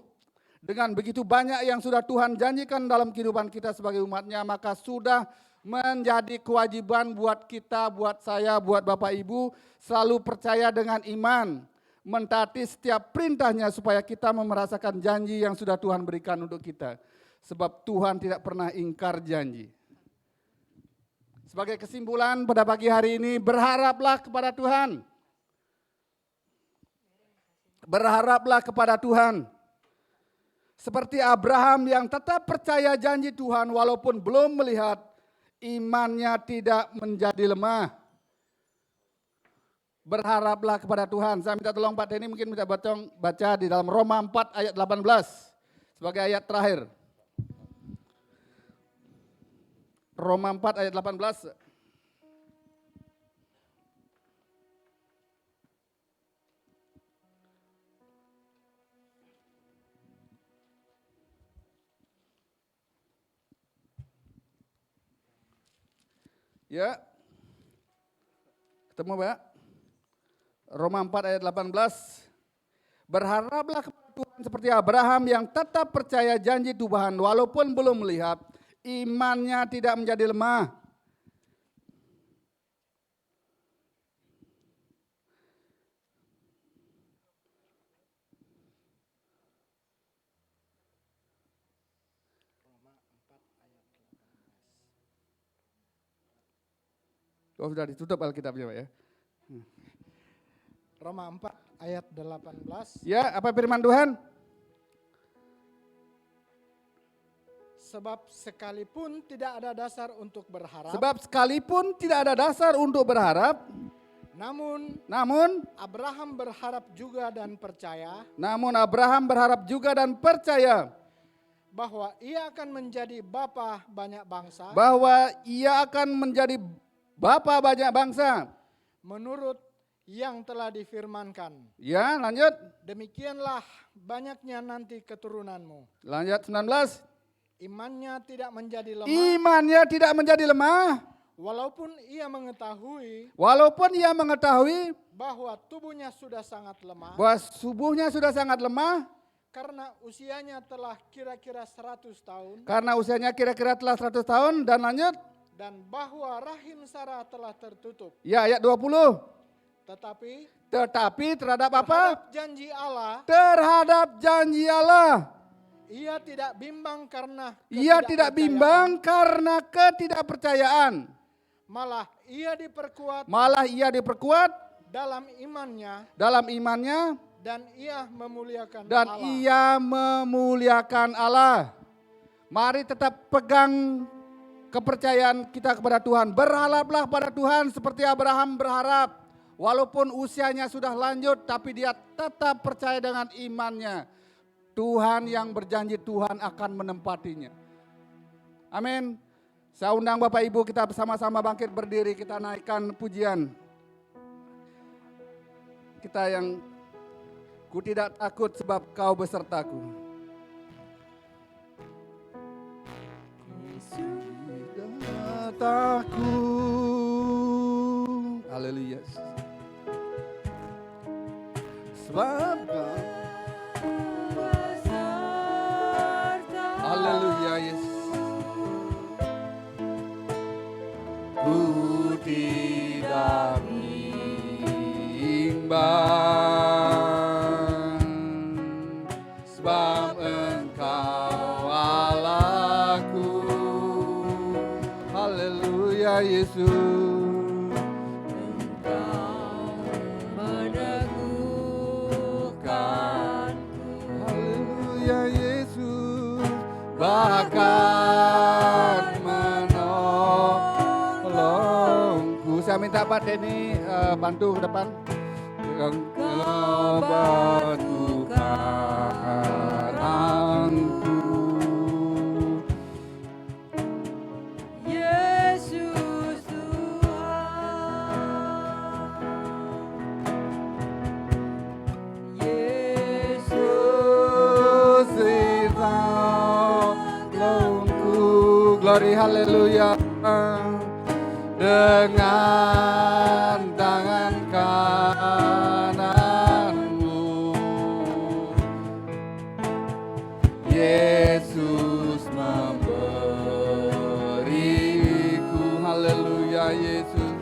Dengan begitu banyak yang sudah Tuhan janjikan dalam kehidupan kita sebagai umatnya, maka sudah menjadi kewajiban buat kita, buat saya, buat Bapak Ibu, selalu percaya dengan iman. Mentaati setiap perintahnya supaya kita merasakan janji yang sudah Tuhan berikan untuk kita. Sebab Tuhan tidak pernah ingkar janji. Sebagai kesimpulan pada pagi hari ini, berharaplah kepada Tuhan. Berharaplah kepada Tuhan. Seperti Abraham yang tetap percaya janji Tuhan walaupun belum melihat, imannya tidak menjadi lemah. Berharaplah kepada Tuhan. Saya minta tolong Pak Denny mungkin bisa baca di dalam Roma 4 ayat 18 sebagai ayat terakhir. Roma 4 ayat 18. Ya. Ketemu Pak? Roma 4 ayat 18, berharaplah kepada Tuhan seperti Abraham yang tetap percaya janji Tuhan walaupun belum melihat, imannya tidak menjadi lemah. Oh sudah ditutup Alkitabnya Pak ya.
Roma 4 ayat 18.
Ya, apa firman Tuhan?
Sebab sekalipun tidak ada dasar untuk berharap.
Sebab sekalipun tidak ada dasar untuk berharap,
Namun
Abraham
berharap juga dan percaya bahwa ia akan menjadi bapa banyak bangsa.
Menurut
yang telah difirmankan.
Ya, lanjut.
Demikianlah banyaknya nanti keturunanmu.
Lanjut 19.
Imannya tidak menjadi lemah,
Imannya tidak menjadi lemah,
walaupun ia mengetahui bahwa tubuhnya sudah sangat lemah,
bahwa tubuhnya sudah sangat lemah,
karena usianya telah kira-kira 100 tahun,
karena usianya kira-kira telah 100 tahun, dan lanjut.
dan bahwa rahim Sarah telah tertutup.
Ya, ayat 20.
Tetapi
terhadap apa?
terhadap janji Allah,
Terhadap janji Allah.
ia tidak bimbang karena
Ia tidak
ketidakpercayaan.
bimbang karena ketidakpercayaan.
Malah ia diperkuat dalam imannya dan ia memuliakan Allah. Mari tetap pegang kepercayaan kita kepada Tuhan. Berharaplah pada Tuhan seperti Abraham berharap. Walaupun usianya sudah lanjut, tapi dia tetap percaya dengan imannya. Tuhan yang berjanji, Tuhan akan menempatinya. Amin. Saya undang Bapak Ibu, kita bersama-sama bangkit berdiri, kita naikkan pujian. Kita yang ku tidak takut sebab kau besertaku. Tidak takut. Haleluya. Sebab kau. Haleluya, Yesus. Ku tidak bimbang, sebab Engkau Allahku. Haleluya, Yesus. Bahkan menolongku. Saya minta Pak Denny bantu ke depan. Engkau bertukananku.
Yesus Tuhan.
Yesus glory, haleluya. Dengan tangan kananmu Yesus memberiku, haleluya, Yesus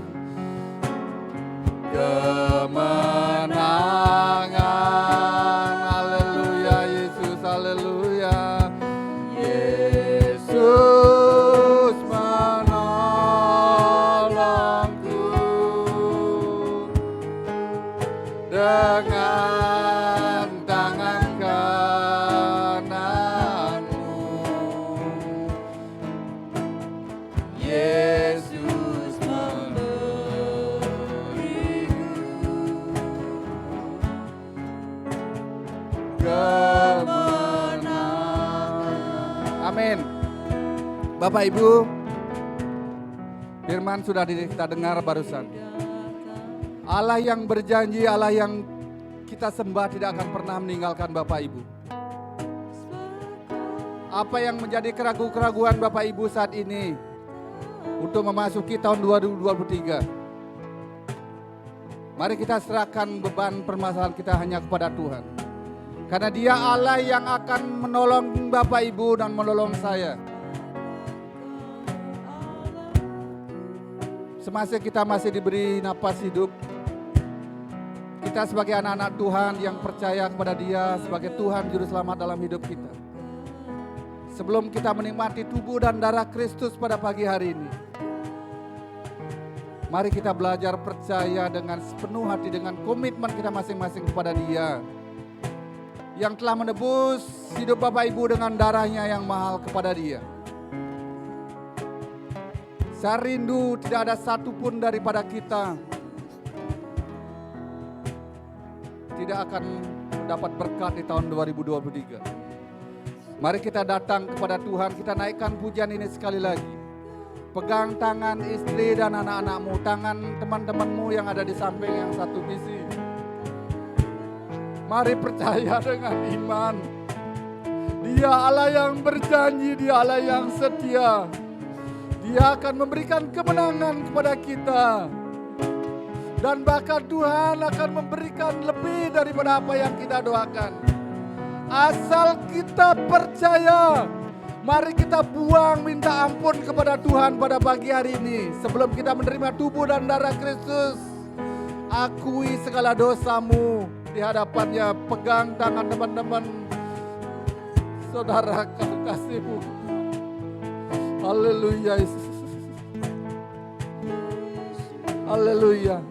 kemenangan, haleluya, Yesus, haleluya. Yesus dengan tangan kananmu Yesus memberiku kemenangan. Amin. Bapak Ibu, firman sudah kita dengar barusan. Allah yang berjanji, Allah yang kita sembah tidak akan pernah meninggalkan Bapak Ibu. Apa yang menjadi keraguan Bapak Ibu saat ini untuk memasuki tahun 2023? Mari kita serahkan beban permasalahan kita hanya kepada Tuhan. Karena Dia Allah yang akan menolong Bapak Ibu dan menolong saya. Semasa kita masih diberi napas hidup, kita sebagai anak-anak Tuhan yang percaya kepada Dia sebagai Tuhan Juru Selamat dalam hidup kita. Sebelum kita menikmati tubuh dan darah Kristus pada pagi hari ini, mari kita belajar percaya dengan sepenuh hati, dengan komitmen kita masing-masing kepada Dia yang telah menebus hidup Bapak Ibu dengan darahnya yang mahal kepada Dia. Saya rindu tidak ada satupun daripada kita tidak akan mendapat berkat di tahun 2023. Mari kita datang kepada Tuhan, kita naikkan pujian ini sekali lagi. Pegang tangan istri dan anak-anakmu, tangan teman-temanmu yang ada di samping yang satu visi. Mari percaya dengan iman. Dia Allah yang berjanji, Dia Allah yang setia. Dia akan memberikan kemenangan kepada kita. Dan bahkan Tuhan akan memberikan lebih daripada apa yang kita doakan. Asal kita percaya. Mari kita buang minta ampun kepada Tuhan pada pagi hari ini. Sebelum kita menerima tubuh dan darah Kristus. Akui segala dosamu di hadapannya. Pegang tangan teman-teman saudara kasihmu. Haleluya Yesus. Haleluya.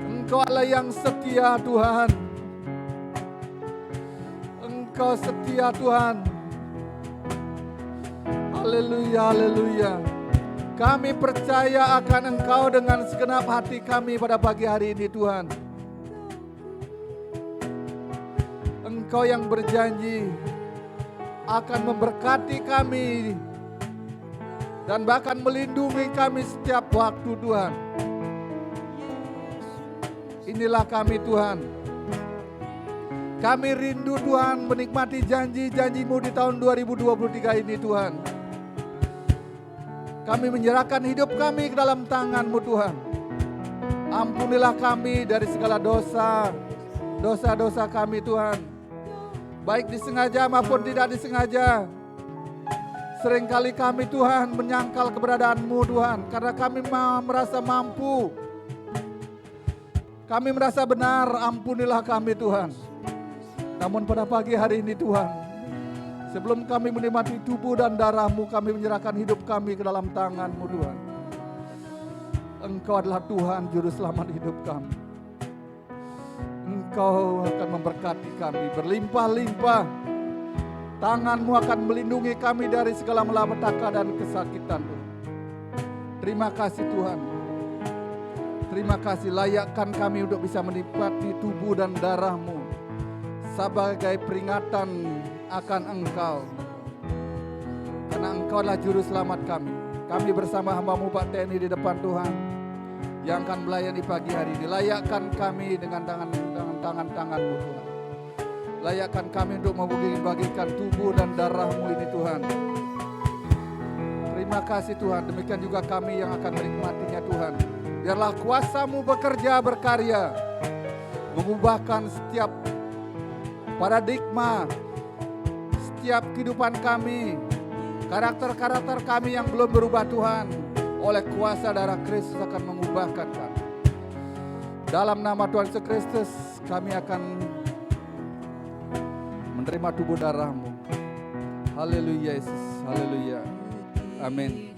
Engkau Allah yang setia Tuhan. Engkau setia Tuhan. Haleluya, haleluya. Kami percaya akan Engkau dengan segenap hati kami pada pagi hari ini Tuhan. Engkau yang berjanji akan memberkati kami dan bahkan melindungi kami setiap waktu Tuhan. Inilah kami Tuhan. Kami rindu Tuhan menikmati janji-janji-Mu di tahun 2023 ini Tuhan. Kami menyerahkan hidup kami ke dalam tangan-Mu Tuhan. Ampunilah kami dari segala dosa, dosa-dosa kami Tuhan. Baik disengaja maupun tidak disengaja. Seringkali kami Tuhan menyangkal keberadaan-Mu Tuhan. Karena kami merasa mampu. Kami merasa benar, ampunilah kami Tuhan. Namun pada pagi hari ini Tuhan, sebelum kami menikmati tubuh dan darah-Mu, kami menyerahkan hidup kami ke dalam tangan-Mu Tuhan. Engkau adalah Tuhan Juru Selamat hidup kami. Engkau akan memberkati kami berlimpah-limpah. Tangan-Mu akan melindungi kami dari segala malapetaka dan kesakitan Tuhan. Terima kasih Tuhan. Terima kasih, layakkan kami untuk bisa menikmati tubuh dan darah-Mu sebagai peringatan akan Engkau. Karena Engkau adalah Juru Selamat kami. Kami bersama hamba-Mu Pak TNI di depan Tuhan yang akan melayani pagi hari ini. Layakkan kami dengan tangan-tangan-Mu Tuhan. Layakkan kami untuk membagikan tubuh dan darah-Mu ini Tuhan. Terima kasih Tuhan. Demikian juga kami yang akan menikmatinya Tuhan. Biarlah kuasa-Mu bekerja berkarya, mengubahkan setiap paradigma, setiap kehidupan kami, karakter-karakter kami yang belum berubah Tuhan, oleh kuasa darah Kristus akan mengubahkan kami. Dalam nama Tuhan Yesus Kristus kami akan menerima tubuh darah-Mu. Haleluya Yesus, haleluya. Amin.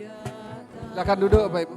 Silakan duduk Bapak Ibu.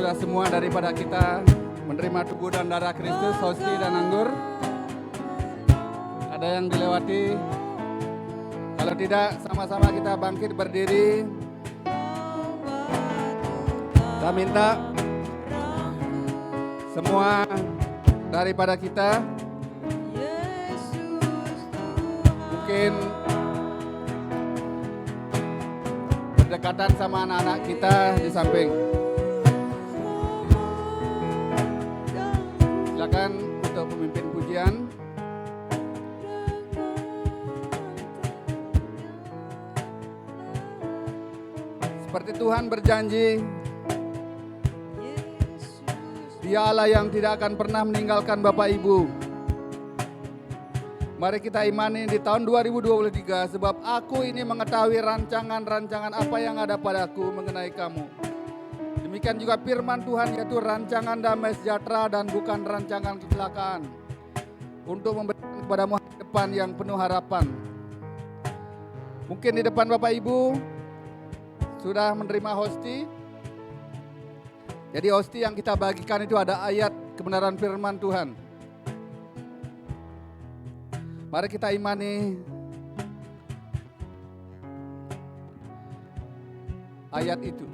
sudah semua daripada kita menerima tubuh dan darah Kristus, hosti dan anggur? Ada yang dilewati? Kalau tidak, sama-sama kita bangkit berdiri. Saya minta semua daripada kita mungkin berdekatan sama anak-anak kita di samping. Silakan untuk pemimpin pujian. Seperti Tuhan berjanji, Dia Allah yang tidak akan pernah meninggalkan Bapak Ibu. Mari kita imani di tahun 2023, sebab aku ini mengetahui rancangan-rancangan apa yang ada padaku mengenai kamu. Demikian juga firman Tuhan, yaitu rancangan damai sejahtera dan bukan rancangan kecelakaan, untuk memberikan kepadamu hari depan yang penuh harapan. Mungkin di depan Bapak Ibu sudah menerima hosti. Jadi hosti yang kita bagikan itu ada ayat kebenaran firman Tuhan. Mari kita imani ayat itu.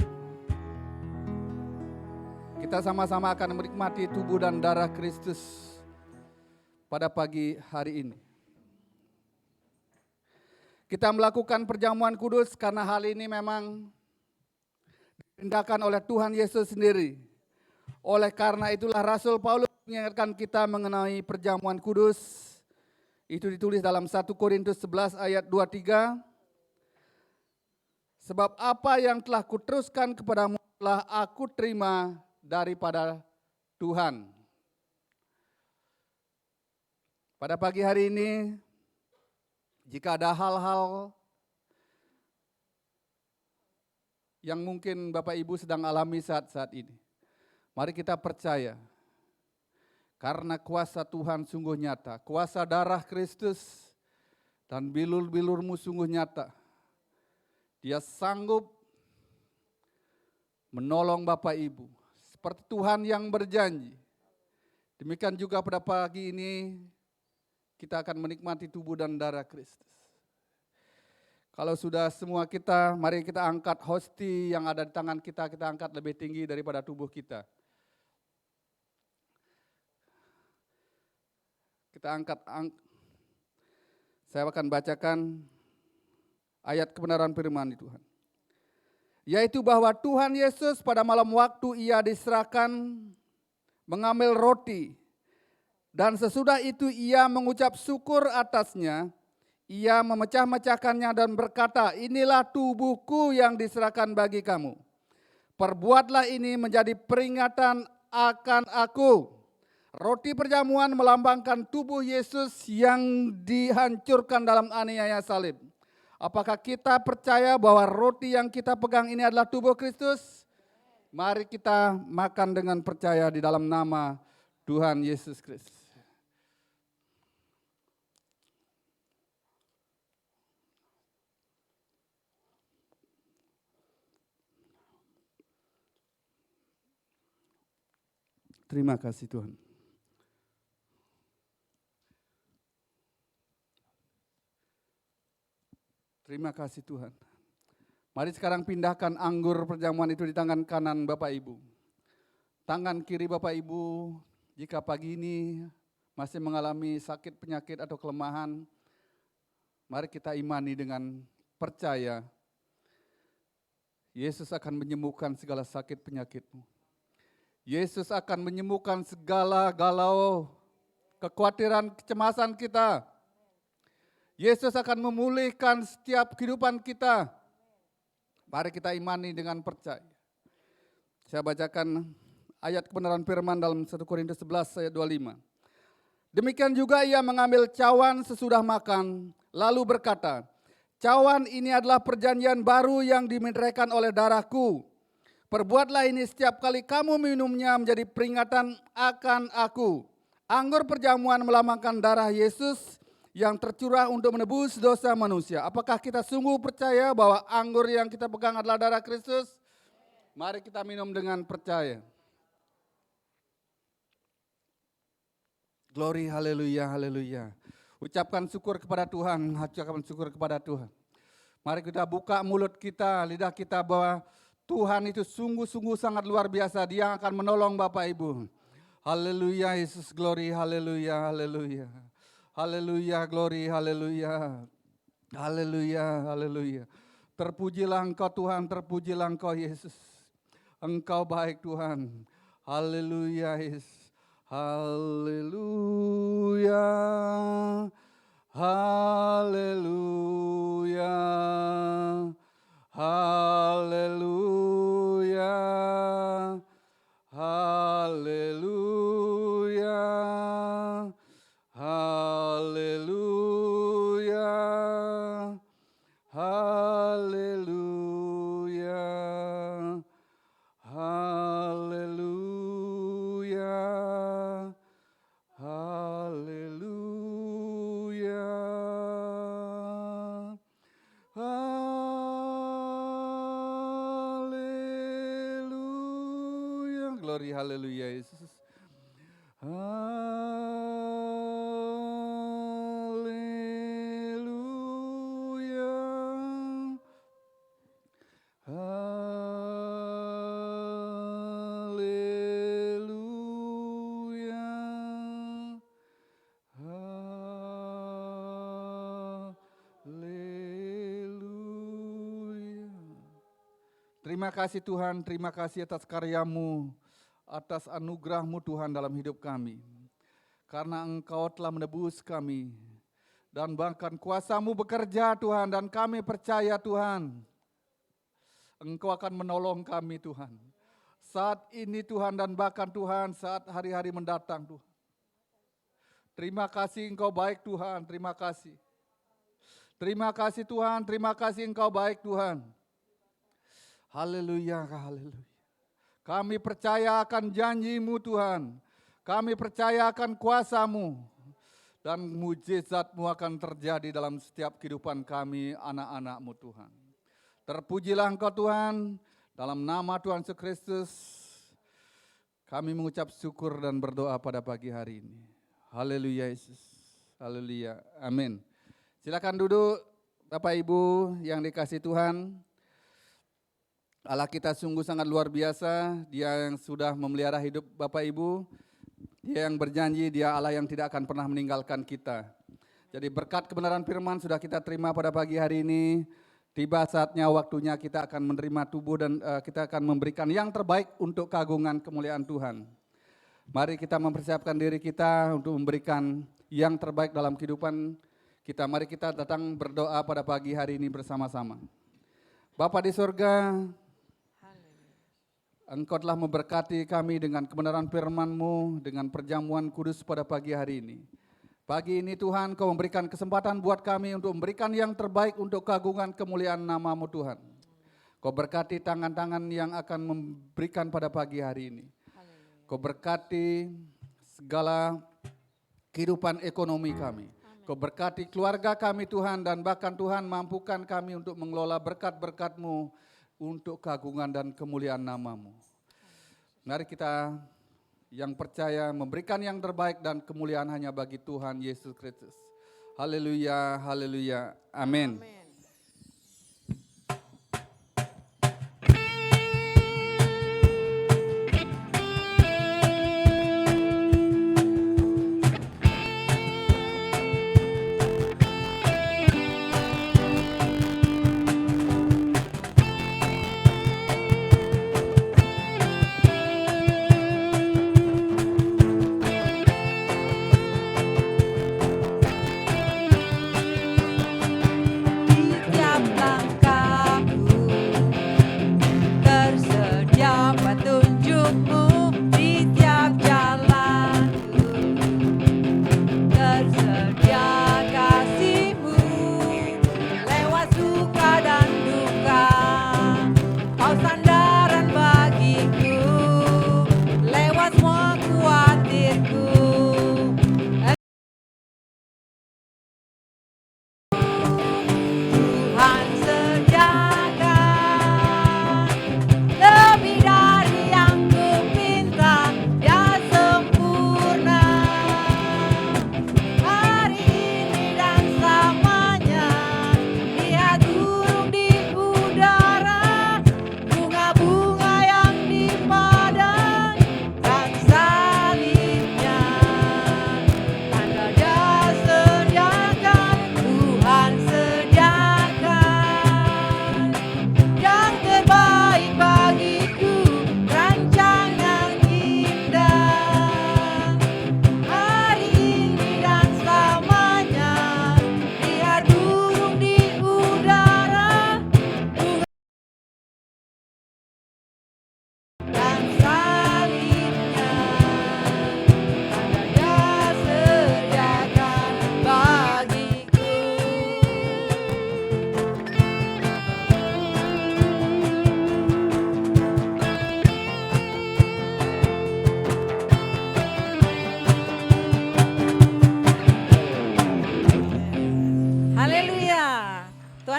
Kita sama-sama akan menikmati tubuh dan darah Kristus pada pagi hari ini. Kita melakukan perjamuan kudus karena hal ini memang diperintahkan oleh Tuhan Yesus sendiri. Oleh karena itulah Rasul Paulus mengingatkan kita mengenai perjamuan kudus. Itu ditulis dalam 1 Korintus 11 ayat 23. Sebab apa yang telah kuteruskan kepadamu telah aku terima daripada Tuhan. Pada pagi hari ini, jika ada hal-hal yang mungkin Bapak Ibu sedang alami saat-saat ini, mari kita percaya, karena kuasa Tuhan sungguh nyata, kuasa darah Kristus dan bilur-bilurmu sungguh nyata. Dia sanggup menolong Bapak Ibu, seperti Tuhan yang berjanji. Demikian juga pada pagi ini, kita akan menikmati tubuh dan darah Kristus. Kalau sudah semua kita, mari kita angkat hosti yang ada di tangan kita angkat lebih tinggi daripada tubuh kita. Kita angkat, saya akan bacakan ayat kebenaran firman Tuhan. Yaitu bahwa Tuhan Yesus pada malam waktu ia diserahkan mengambil roti. Dan sesudah itu ia mengucap syukur atasnya. Ia memecah-mecahkannya dan berkata, inilah tubuhku yang diserahkan bagi kamu. Perbuatlah ini menjadi peringatan akan aku. Roti perjamuan melambangkan tubuh Yesus yang dihancurkan dalam aniaya salib. Apakah kita percaya bahwa roti yang kita pegang ini adalah tubuh Kristus? Mari kita makan dengan percaya di dalam nama Tuhan Yesus Kristus. Terima kasih Tuhan. Terima kasih Tuhan. Mari sekarang pindahkan anggur perjamuan itu di tangan kanan Bapak Ibu. Tangan kiri Bapak Ibu, jika pagi ini masih mengalami sakit, penyakit atau kelemahan, mari kita imani dengan percaya Yesus akan menyembuhkan segala sakit penyakitmu. Yesus akan menyembuhkan segala galau, kekhawatiran, kecemasan kita. Yesus akan memulihkan setiap kehidupan kita. Mari kita imani dengan percaya. Saya bacakan ayat kebenaran firman dalam 1 Korintus 11 ayat 25. Demikian juga ia mengambil cawan sesudah makan, lalu berkata, cawan ini adalah perjanjian baru yang dimeteraikan oleh darahku. Perbuatlah ini setiap kali kamu minumnya menjadi peringatan akan aku. Anggur perjamuan melambangkan darah Yesus yang tercurah untuk menebus dosa manusia. Apakah kita sungguh percaya bahwa anggur yang kita pegang adalah darah Kristus? Mari kita minum dengan percaya. Glory, haleluya, haleluya. Ucapkan syukur kepada Tuhan, ucapkan syukur kepada Tuhan. Mari kita buka mulut kita, lidah kita bahwa Tuhan itu sungguh-sungguh sangat luar biasa. Dia akan menolong Bapak Ibu. Haleluya, Yesus, glory, haleluya, haleluya. Haleluya, glory, haleluya. Haleluya, haleluya. Terpujilah Engkau Tuhan, terpujilah Engkau Yesus. Engkau baik Tuhan. Haleluya, Yesus. Haleluya, haleluya, haleluya, haleluya, haleluya, haleluya, haleluya, haleluya, haleluya, glory, haleluya, Yesus. Haleluya, haleluya, haleluya. Terima kasih Tuhan, terima kasih atas karya-Mu, atas anugerah-Mu Tuhan dalam hidup kami. Karena Engkau telah menebus kami, dan bahkan kuasa-Mu bekerja Tuhan, dan kami percaya Tuhan, Engkau akan menolong kami Tuhan. Saat ini Tuhan dan bahkan Tuhan saat hari-hari mendatang Tuhan. Terima kasih Engkau baik Tuhan, terima kasih. Terima kasih Tuhan, terima kasih Engkau baik Tuhan. Haleluya, haleluya. Kami percaya akan janji-Mu Tuhan. Kami percaya akan kuasa-Mu. Dan mujizat-Mu akan terjadi dalam setiap kehidupan kami, anak-anak-Mu Tuhan. Terpujilah Engkau Tuhan, dalam nama Tuhan Yesus Kristus. Kami mengucap syukur dan berdoa pada pagi hari ini. Haleluya Yesus. Haleluya. Amin. Silakan duduk Bapak Ibu yang dikasihi Tuhan. Allah kita sungguh sangat luar biasa, Dia yang sudah memelihara hidup Bapak Ibu, Dia yang berjanji, Dia Allah yang tidak akan pernah meninggalkan kita. Jadi berkat kebenaran firman sudah kita terima pada pagi hari ini, tiba saatnya waktunya kita akan menerima tubuh dan kita akan memberikan yang terbaik untuk keagungan kemuliaan Tuhan. Mari kita mempersiapkan diri kita untuk memberikan yang terbaik dalam kehidupan kita. Mari kita datang berdoa pada pagi hari ini bersama-sama. Bapa di surga, Engkau telah memberkati kami dengan kebenaran firman-Mu, dengan perjamuan kudus pada pagi hari ini. Pagi ini Tuhan, Kau memberikan kesempatan buat kami untuk memberikan yang terbaik untuk keagungan kemuliaan nama-Mu Tuhan. Kau berkati tangan-tangan yang akan memberikan pada pagi hari ini. Kau berkati segala kehidupan ekonomi kami. Kau berkati keluarga kami Tuhan, dan bahkan Tuhan mampukan kami untuk mengelola berkat-berkat-Mu untuk keagungan dan kemuliaan nama-Mu. Mari kita yang percaya memberikan yang terbaik dan kemuliaan hanya bagi Tuhan Yesus Kristus. Haleluya, haleluya, amin.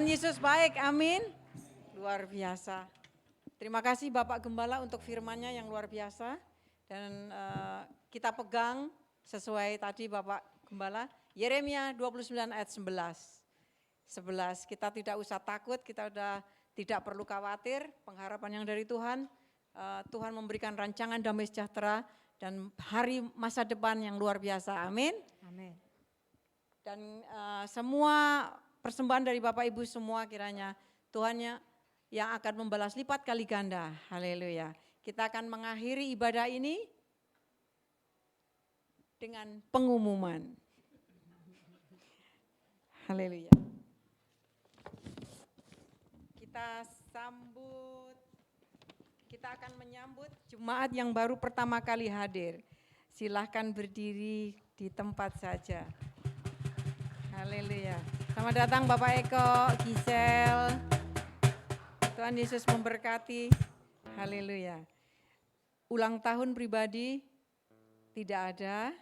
Tuhan Yesus baik, amin. Luar biasa. Terima kasih Bapak Gembala untuk firman-Nya yang luar biasa. Dan kita pegang sesuai tadi Bapak Gembala, Yeremia 29 ayat 11. Kita tidak usah takut, kita udah tidak perlu khawatir, pengharapan yang dari Tuhan. Tuhan memberikan rancangan damai sejahtera dan hari masa depan yang luar biasa, amin.
Amin.
Dan semua persembahan dari Bapak Ibu semua kiranya Tuhannya yang akan membalas lipat kali ganda, haleluya. Kita akan mengakhiri ibadah ini dengan pengumuman. Haleluya. Kita akan menyambut jemaat yang baru pertama kali hadir. Silahkan berdiri di tempat saja. Haleluya. Selamat datang Bapak Eko, Gisel. Tuhan Yesus memberkati. Haleluya. Ulang tahun pribadi tidak ada.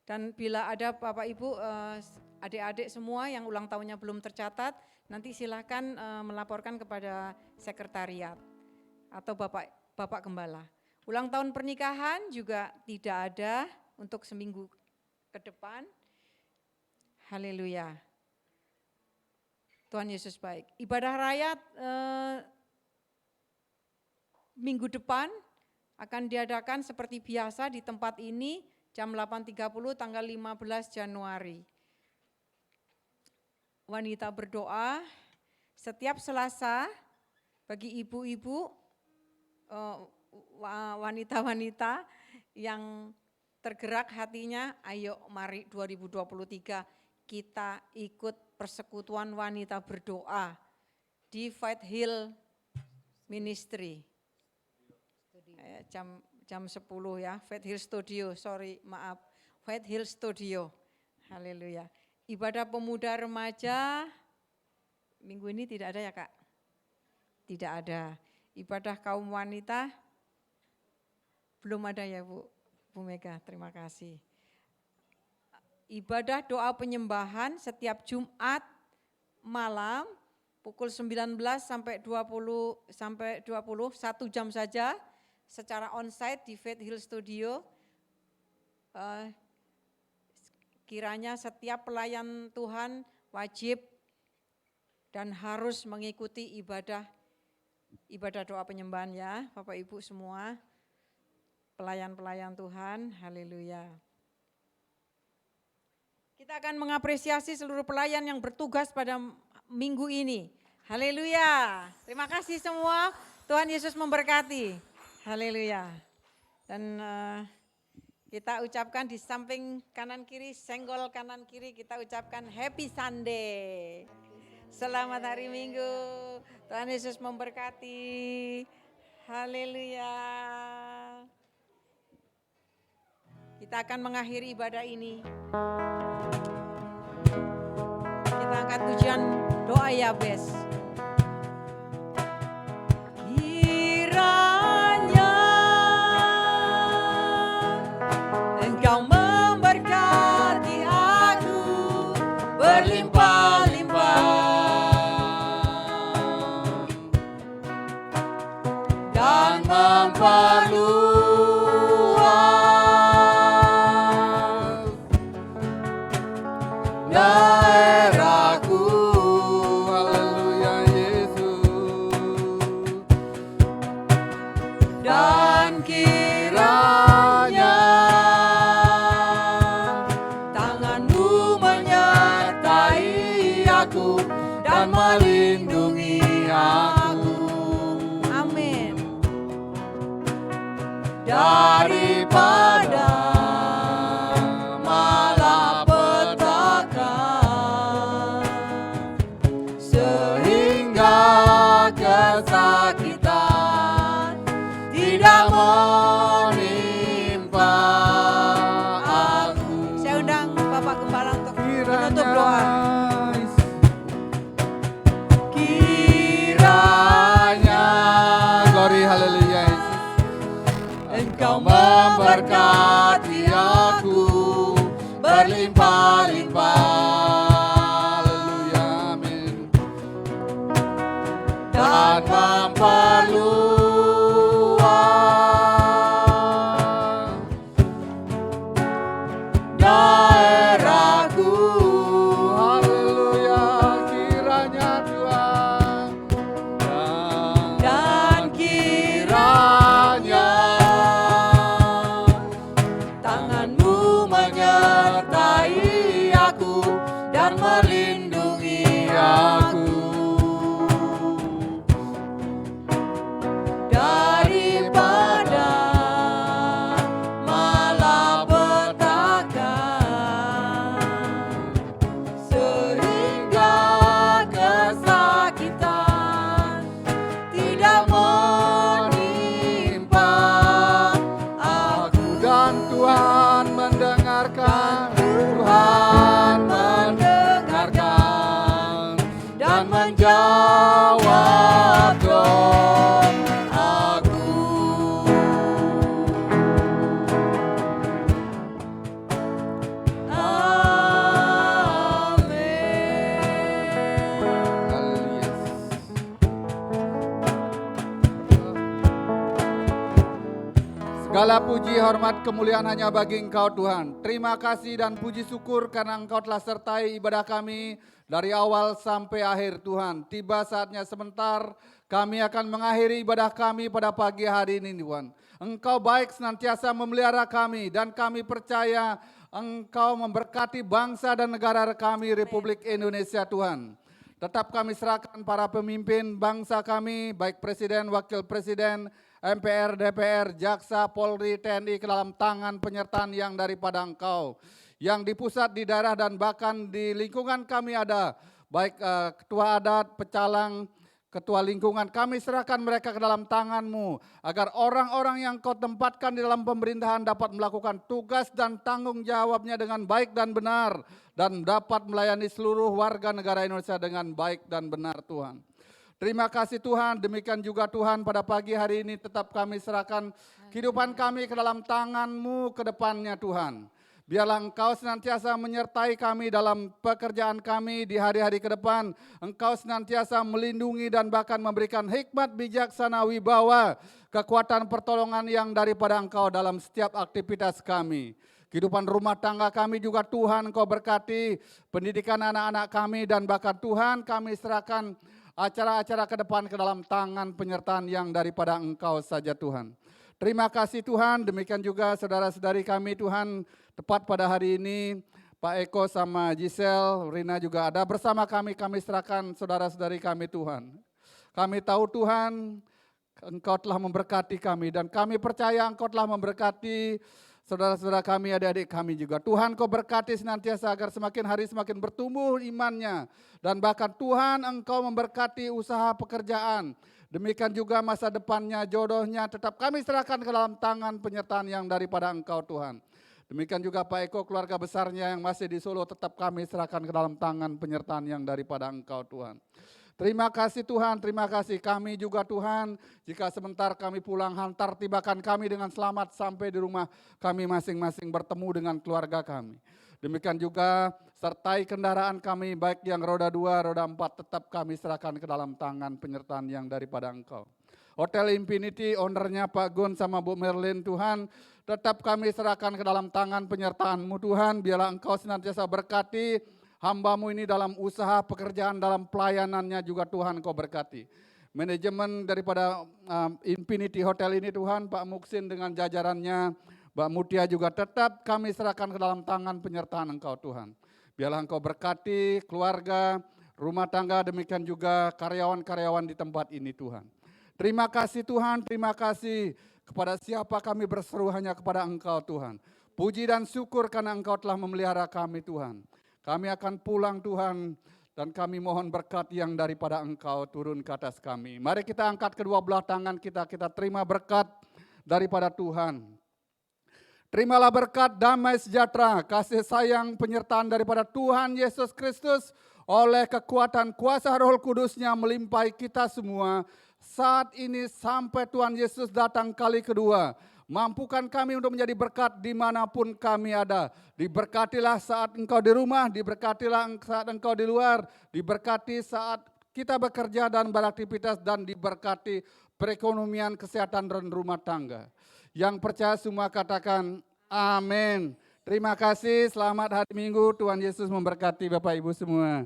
Dan bila ada Bapak Ibu, adik-adik semua yang ulang tahunnya belum tercatat, nanti silakan melaporkan kepada sekretariat atau Bapak Gembala. Ulang tahun pernikahan juga tidak ada untuk seminggu ke depan. Haleluya. Tuhan Yesus baik. Ibadah rakyat minggu depan akan diadakan seperti biasa di tempat ini jam 8.30 tanggal 15 Januari. Wanita berdoa setiap Selasa bagi ibu-ibu, wanita-wanita yang tergerak hatinya, ayo mari 2023 kita ikut persekutuan wanita berdoa di Faith Hill Ministry. Jam 10 ya, Faith Hill Studio, Faith Hill Studio. Haleluya. Ibadah pemuda remaja minggu ini tidak ada ya Kak? Tidak ada. Ibadah kaum wanita belum ada ya Bu Mega, terima kasih. Ibadah doa penyembahan setiap Jumat malam pukul 19 sampai 20 1 jam saja secara onsite di Faith Hill Studio. Kiranya setiap pelayan Tuhan wajib dan harus mengikuti ibadah doa penyembahan ya Bapak Ibu semua, pelayan-pelayan Tuhan, haleluya. Kita akan mengapresiasi seluruh pelayan yang bertugas pada minggu ini, haleluya. Terima kasih semua, Tuhan Yesus memberkati, haleluya. Dan kita ucapkan di samping kanan kiri, senggol kanan kiri, kita ucapkan Happy Sunday. Selamat hari Minggu, Tuhan Yesus memberkati, haleluya. Kita akan mengakhiri ibadah ini. Kita angkat pujian doa Yabes. Kiranya Engkau memberkati aku berlimpah-limpah dan memperluas daerahku, haleluya Yesus. Dan kiranya tangan-Mu menyertai aku dan melindungi aku. Amin. Daripada malapetaka sehingga kesakitan tidak menimpa aku. Saya undang Bapak Gembala untuk menutup doa. Kiranya,
Glory, haleluya Yesus.
Engkau memberkati aku berlimpah-limpah
Haleluya, amin.
Tuhan mendengarkan, Tuhan mendengarkan dan menjawab doaku. Segala puji, hormat, kemuliaan hanya bagi Engkau Tuhan. Terima kasih dan puji syukur karena Engkau telah sertai ibadah kami dari awal sampai akhir Tuhan. Tiba saatnya sebentar kami akan mengakhiri ibadah kami pada pagi hari ini Tuhan. Engkau baik senantiasa memelihara kami dan kami percaya Engkau memberkati bangsa dan negara kami Republik Indonesia Tuhan. Tetap kami serahkan para pemimpin bangsa kami, baik Presiden, Wakil Presiden, MPR, DPR, Jaksa, Polri, TNI ke dalam tangan penyertaan yang daripada Engkau. Yang di pusat, di daerah, dan bahkan di lingkungan kami ada, baik ketua adat, pecalang, ketua lingkungan, kami serahkan mereka ke dalam tangan-Mu, agar orang-orang yang Kau tempatkan di dalam pemerintahan dapat melakukan tugas dan tanggung jawabnya dengan baik dan benar, dan dapat melayani seluruh warga negara Indonesia dengan baik dan benar Tuhan. Terima kasih Tuhan, demikian juga Tuhan pada pagi hari ini tetap kami serahkan kehidupan kami ke dalam tangan-Mu ke depannya Tuhan. Biarlah Engkau senantiasa menyertai kami dalam pekerjaan kami di hari-hari ke depan. Engkau senantiasa melindungi dan bahkan memberikan hikmat bijaksana wibawa, kekuatan pertolongan yang daripada Engkau dalam setiap aktivitas kami. Kehidupan rumah tangga kami juga Tuhan Engkau berkati, pendidikan anak-anak kami dan bahkan Tuhan kami serahkan acara-acara ke depan ke dalam tangan penyertaan yang daripada Engkau saja Tuhan. Terima kasih Tuhan, demikian juga saudara-saudari kami Tuhan, tepat pada hari ini Pak Eko sama Giselle, Rina juga ada bersama kami serahkan saudara-saudari kami Tuhan. Kami tahu Tuhan, Engkau telah memberkati kami dan kami percaya Engkau telah memberkati saudara-saudara kami, adik-adik kami juga. Tuhan Kau berkati senantiasa agar semakin hari semakin bertumbuh imannya. Dan bahkan Tuhan Engkau memberkati usaha pekerjaan. Demikian juga masa depannya, jodohnya tetap kami serahkan ke dalam tangan penyertaan yang daripada Engkau Tuhan. Demikian juga Pak Eko keluarga besarnya yang masih di Solo tetap kami serahkan ke dalam tangan penyertaan yang daripada Engkau Tuhan. Terima kasih Tuhan, terima kasih kami juga Tuhan. Jika sebentar kami pulang, hantar tibakan kami dengan selamat sampai di rumah kami masing-masing bertemu dengan keluarga kami. Demikian juga sertai kendaraan kami baik yang roda 2, roda 4 tetap kami serahkan ke dalam tangan penyertaan yang daripada Engkau. Hotel Infinity, ownernya Pak Gun sama Bu Merlin Tuhan, tetap kami serahkan ke dalam tangan penyertaan-Mu Tuhan. Biarlah Engkau senantiasa berkati hamba-Mu ini dalam usaha pekerjaan, dalam pelayanannya juga Tuhan Kau berkati. Manajemen daripada Infinity Hotel ini Tuhan, Pak Muksin dengan jajarannya, Mbak Mutia juga tetap kami serahkan ke dalam tangan penyertaan Engkau Tuhan. Biarlah Engkau berkati keluarga, rumah tangga, demikian juga karyawan-karyawan di tempat ini Tuhan. Terima kasih Tuhan, terima kasih kepada siapa kami berseru hanya kepada Engkau Tuhan. Puji dan syukur karena Engkau telah memelihara kami Tuhan. Kami akan pulang Tuhan dan kami mohon berkat yang daripada Engkau turun ke atas kami. Mari kita angkat kedua belah tangan kita terima berkat daripada Tuhan. Terimalah berkat damai sejahtera, kasih sayang penyertaan daripada Tuhan Yesus Kristus oleh kekuatan kuasa Roh Kudus-Nya melimpahi kita semua saat ini sampai Tuhan Yesus datang kali kedua. Mampukan kami untuk menjadi berkat dimanapun kami ada. Diberkatilah saat engkau di rumah, diberkatilah saat engkau di luar, diberkati saat kita bekerja dan beraktivitas, dan diberkati perekonomian, kesehatan, dan rumah tangga. Yang percaya semua katakan amin. Terima kasih, selamat hari Minggu, Tuhan Yesus memberkati Bapak Ibu semua.